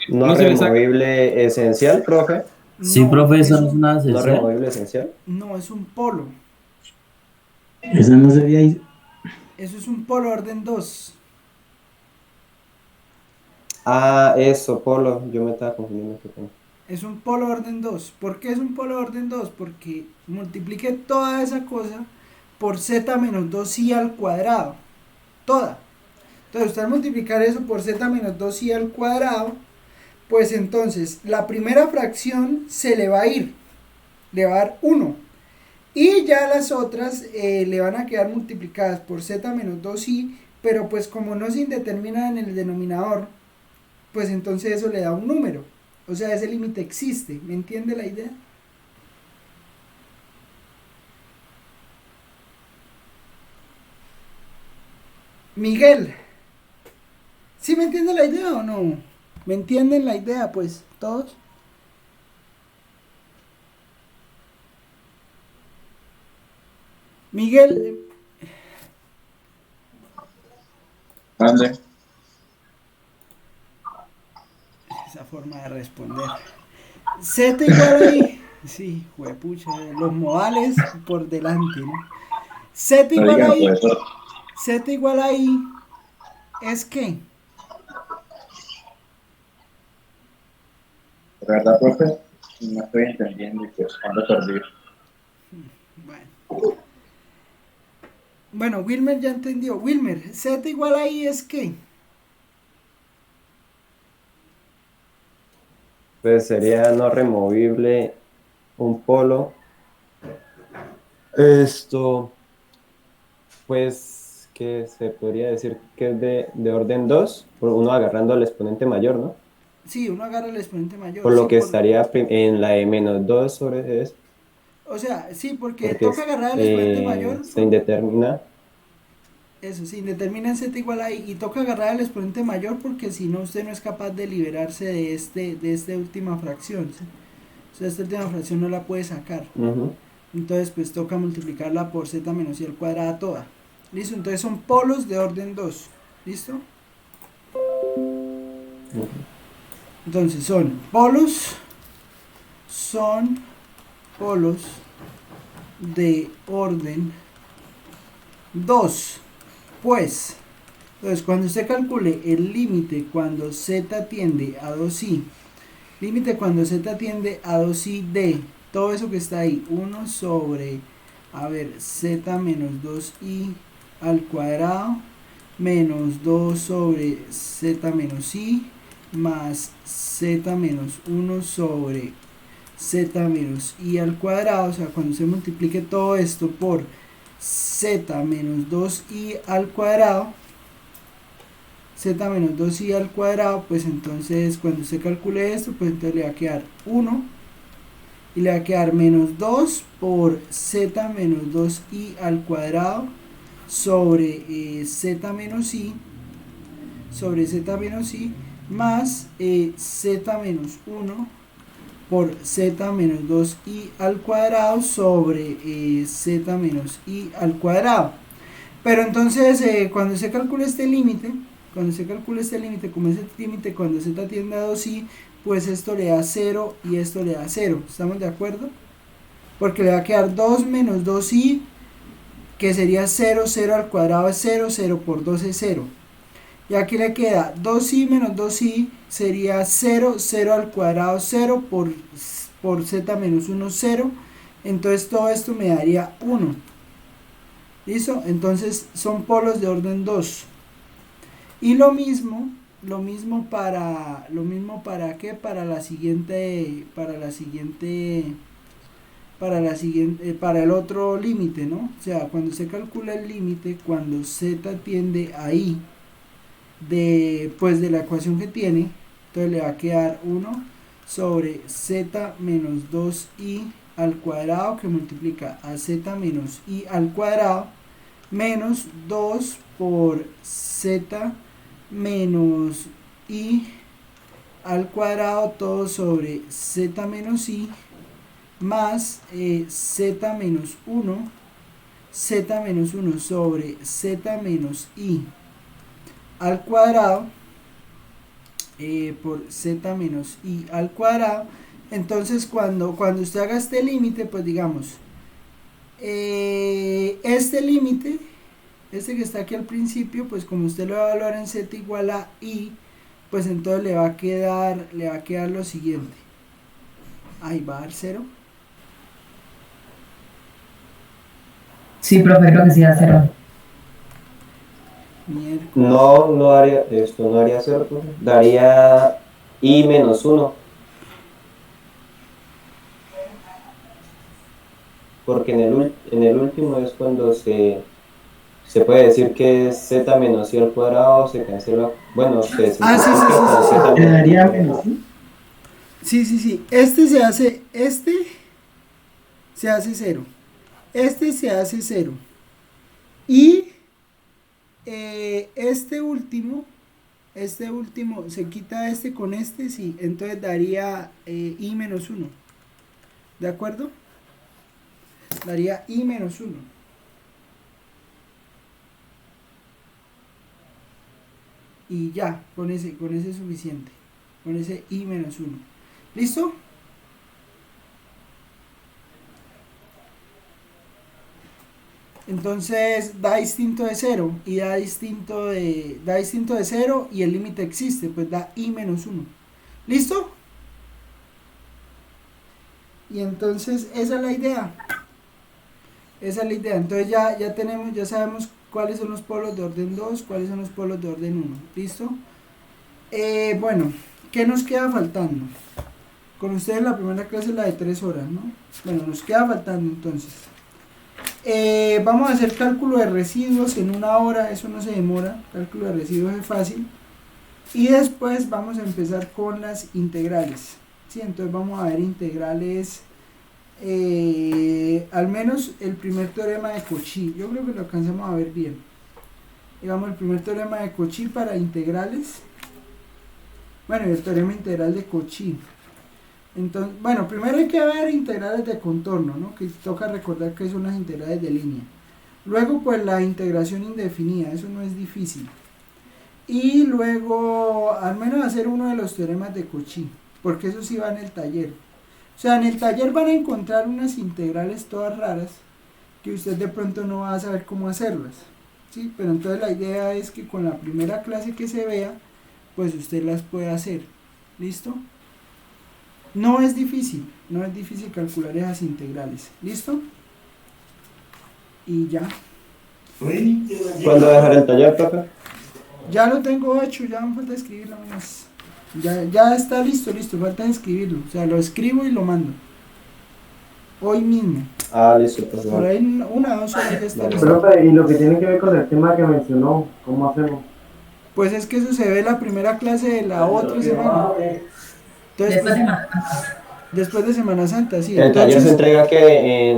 ¿No removible esencial, profe? Sí, profe, eso no es una ¿No esencial. removible esencial? No, es un polo. Esa no sería... Eso es un polo orden 2. Ah, eso, polo. Yo me estaba confundiendo. Es un polo orden 2. ¿Por qué es un polo orden 2? Porque multiplique toda esa cosa por z menos 2i al cuadrado. Toda. Entonces, usted al multiplicar eso por z menos 2i al cuadrado, pues entonces la primera fracción se le va a ir. Le va a dar 1. Y ya las otras le van a quedar multiplicadas por z menos 2i, pero pues como no se indetermina en el denominador, pues entonces eso le da un número. O sea, ese límite existe. ¿Me entiende la idea? Miguel. ¿Sí me entiende la idea o no? ¿Me entienden la idea, pues, todos? Miguel. ¿Dónde? Esa forma de responder. Z igual ahí. Sí, juepucha, los modales por delante, ¿no? Z igual ahí. Z igual ahí. ¿Es qué? De verdad, profe, no estoy entendiendo y pues ando perdido. Bueno, Wilmer ya entendió. Wilmer, Z igual ahí es qué? Pues sería no removible un polo. Esto, pues, que se podría decir que es de orden 2, uno agarrando al exponente mayor, ¿no? Sí, uno agarra el exponente mayor. Por lo sí, que estaría en la de menos 2 sobre eso. O sea, sí, porque toca agarrar el exponente mayor. Se indetermina. Eso, sí, indetermina en Z igual a I y toca agarrar el exponente mayor porque si no usted no es capaz de liberarse de esta última fracción, ¿sí? O sea, esta última fracción no la puede sacar. Entonces pues toca multiplicarla por Z menos I al cuadrado toda. ¿Listo? Entonces son polos de orden 2. ¿Listo? Entonces son polos de orden 2. Pues Entonces, cuando usted calcule el límite cuando z tiende a 2i, límite cuando z tiende a 2i de todo eso que está ahí, 1 sobre, a ver, z menos 2i al cuadrado menos 2 sobre z menos i más z menos 1 sobre z menos i al cuadrado. O sea, cuando se multiplique todo esto por z menos 2i al cuadrado, z menos 2i al cuadrado, pues entonces cuando usted calcule esto, pues entonces le va a quedar 1 y le va a quedar menos 2 por z menos 2i al cuadrado sobre z menos i más z menos 1 por z menos 2i al cuadrado sobre z menos i al cuadrado. Pero entonces cuando se calcula este límite, como ese límite cuando z tiende a 2i, pues esto le da 0 y esto le da 0. ¿Estamos de acuerdo? Porque le va a quedar 2 menos 2i, que sería 0, 0 al cuadrado es 0, 0 por 2 es 0. Y aquí le queda 2i menos 2i sería 0, 0 al cuadrado 0 por z menos 1, 0. Entonces todo esto me daría 1. ¿Listo? Entonces son polos de orden 2. Y lo mismo para ¿qué? Para el otro límite, ¿no? O sea, cuando se calcula el límite, cuando z tiende a i de la ecuación que tiene, entonces le va a quedar 1 sobre z menos 2i al cuadrado, que multiplica a z menos i al cuadrado, menos 2 por z menos i al cuadrado, todo sobre z menos i, más z menos 1 sobre z menos i al cuadrado por z menos i al cuadrado. Entonces cuando usted haga este límite, pues digamos, este límite, este que está aquí al principio, pues como usted lo va a evaluar en z igual a i, pues entonces le va a quedar lo siguiente. Ahí va a dar 0. Sí, profe, creo que sí da 0. No haría esto, no haría 0, daría i menos 1. Porque en el último es cuando se puede decir que es z menos i al cuadrado, se cancela, bueno, se simplifica. ¿Te daría menos i? Sí. Este se hace 0. Este se hace 0. Y este último se quita este con este, sí, entonces daría i menos 1. ¿De acuerdo? Daría i menos 1. Y ya, con ese es suficiente. Con ese i menos 1. ¿Listo? Entonces da distinto de 0 y da distinto de 0 y el límite existe, pues da i menos 1. ¿Listo? Y entonces esa es la idea. Entonces ya sabemos cuáles son los polos de orden 2, cuáles son los polos de orden 1. ¿Listo? Bueno, ¿qué nos queda faltando? Con ustedes la primera clase es la de 3 horas, ¿no? Bueno, nos queda faltando entonces. Vamos a hacer cálculo de residuos en 1 hora, eso no se demora, cálculo de residuos es fácil. Y después vamos a empezar con las integrales. ¿Sí? Entonces vamos a ver integrales, al menos el primer teorema de Cauchy, yo creo que lo alcanzamos a ver bien. Digamos el primer teorema de Cauchy para integrales, bueno, y el teorema integral de Cauchy. Entonces, bueno, primero hay que ver integrales de contorno, ¿no? Que toca recordar que son las integrales de línea. Luego, pues la integración indefinida, eso no es difícil. Y luego, al menos hacer uno de los teoremas de Cauchy, porque eso sí va en el taller. O sea, en el taller van a encontrar unas integrales todas raras que usted de pronto no va a saber cómo hacerlas. Sí, pero entonces la idea es que con la primera clase que se vea, pues usted las puede hacer. ¿Listo? No es difícil calcular esas integrales. ¿Listo? Y ya. ¿Cuándo dejar el taller, profe? Ya lo tengo hecho, ya me falta escribirlo más. Ya está listo, falta escribirlo. O sea, lo escribo y lo mando. Hoy mismo. Ah, listo, profe. Por ahí 1 o 2 horas ya está listo. Profe, y lo que tiene que ver con el tema que mencionó, ¿cómo hacemos? Pues es que eso se ve la primera clase de la otra semana. Entonces, después de Semana Santa, sí. ¿El taller se entrega que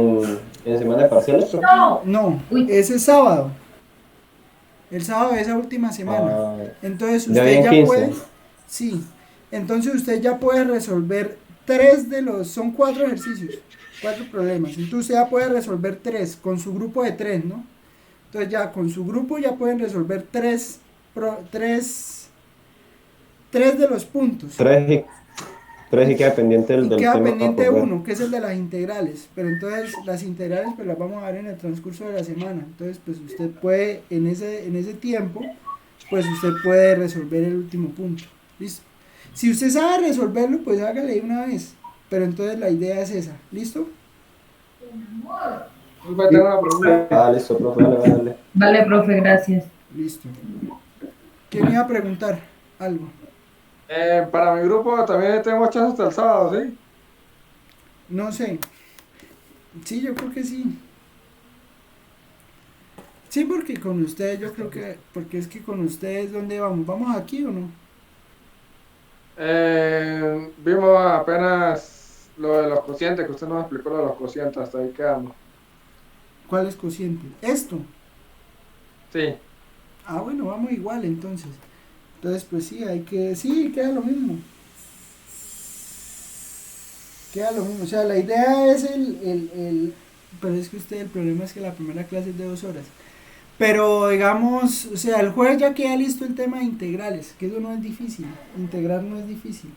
en semana de parciales, profe? No, ese es sábado. El sábado de esa última semana. Entonces usted ya puede. Sí. Entonces usted ya puede resolver 3 de los. Son 4 ejercicios, 4 problemas. Entonces usted ya puede resolver 3 con su grupo de 3, ¿no? Entonces ya con su grupo ya pueden resolver 3 de los puntos. 3 y queda pendiente el del tema. Queda pendiente 1, que es el de las integrales. Pero entonces las integrales pues las vamos a ver en el transcurso de la semana. Entonces pues usted puede, en ese tiempo, pues usted puede resolver el último punto. ¿Listo? Si usted sabe resolverlo, pues hágale una vez. Pero entonces la idea es esa. ¿Listo? Tengo una pregunta. Ah, listo, profe, dale. Vale, profe, gracias. Listo. ¿Quién iba a preguntar algo? Para mi grupo también tengo chance hasta el sábado, ¿sí? No sé. Sí, yo creo que sí. Sí, porque con ustedes yo creo que... Porque es que con ustedes, ¿dónde vamos? ¿Vamos aquí o no? Vimos apenas lo de los cocientes, que usted nos explicó lo de los cocientes, hasta ahí quedamos. ¿Cuál es cociente? ¿Esto? Sí. Ah, bueno, vamos igual entonces. Entonces, pues sí, sí, queda lo mismo. O sea, la idea es pero es que el problema es que la primera clase es de 2 horas. Pero digamos, o sea, el jueves ya queda listo el tema de integrales, que eso no es difícil. Integrar no es difícil.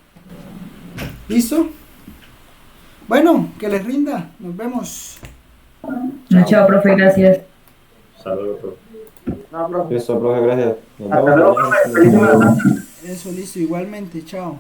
¿Listo? Bueno, que les rinda. Nos vemos. Chao, profe, gracias. Saludos, profe. No, profe. Listo, profe, gracias. Nos Hasta luego, vemos. profe. Feliz semana. Eso, listo, igualmente, chao.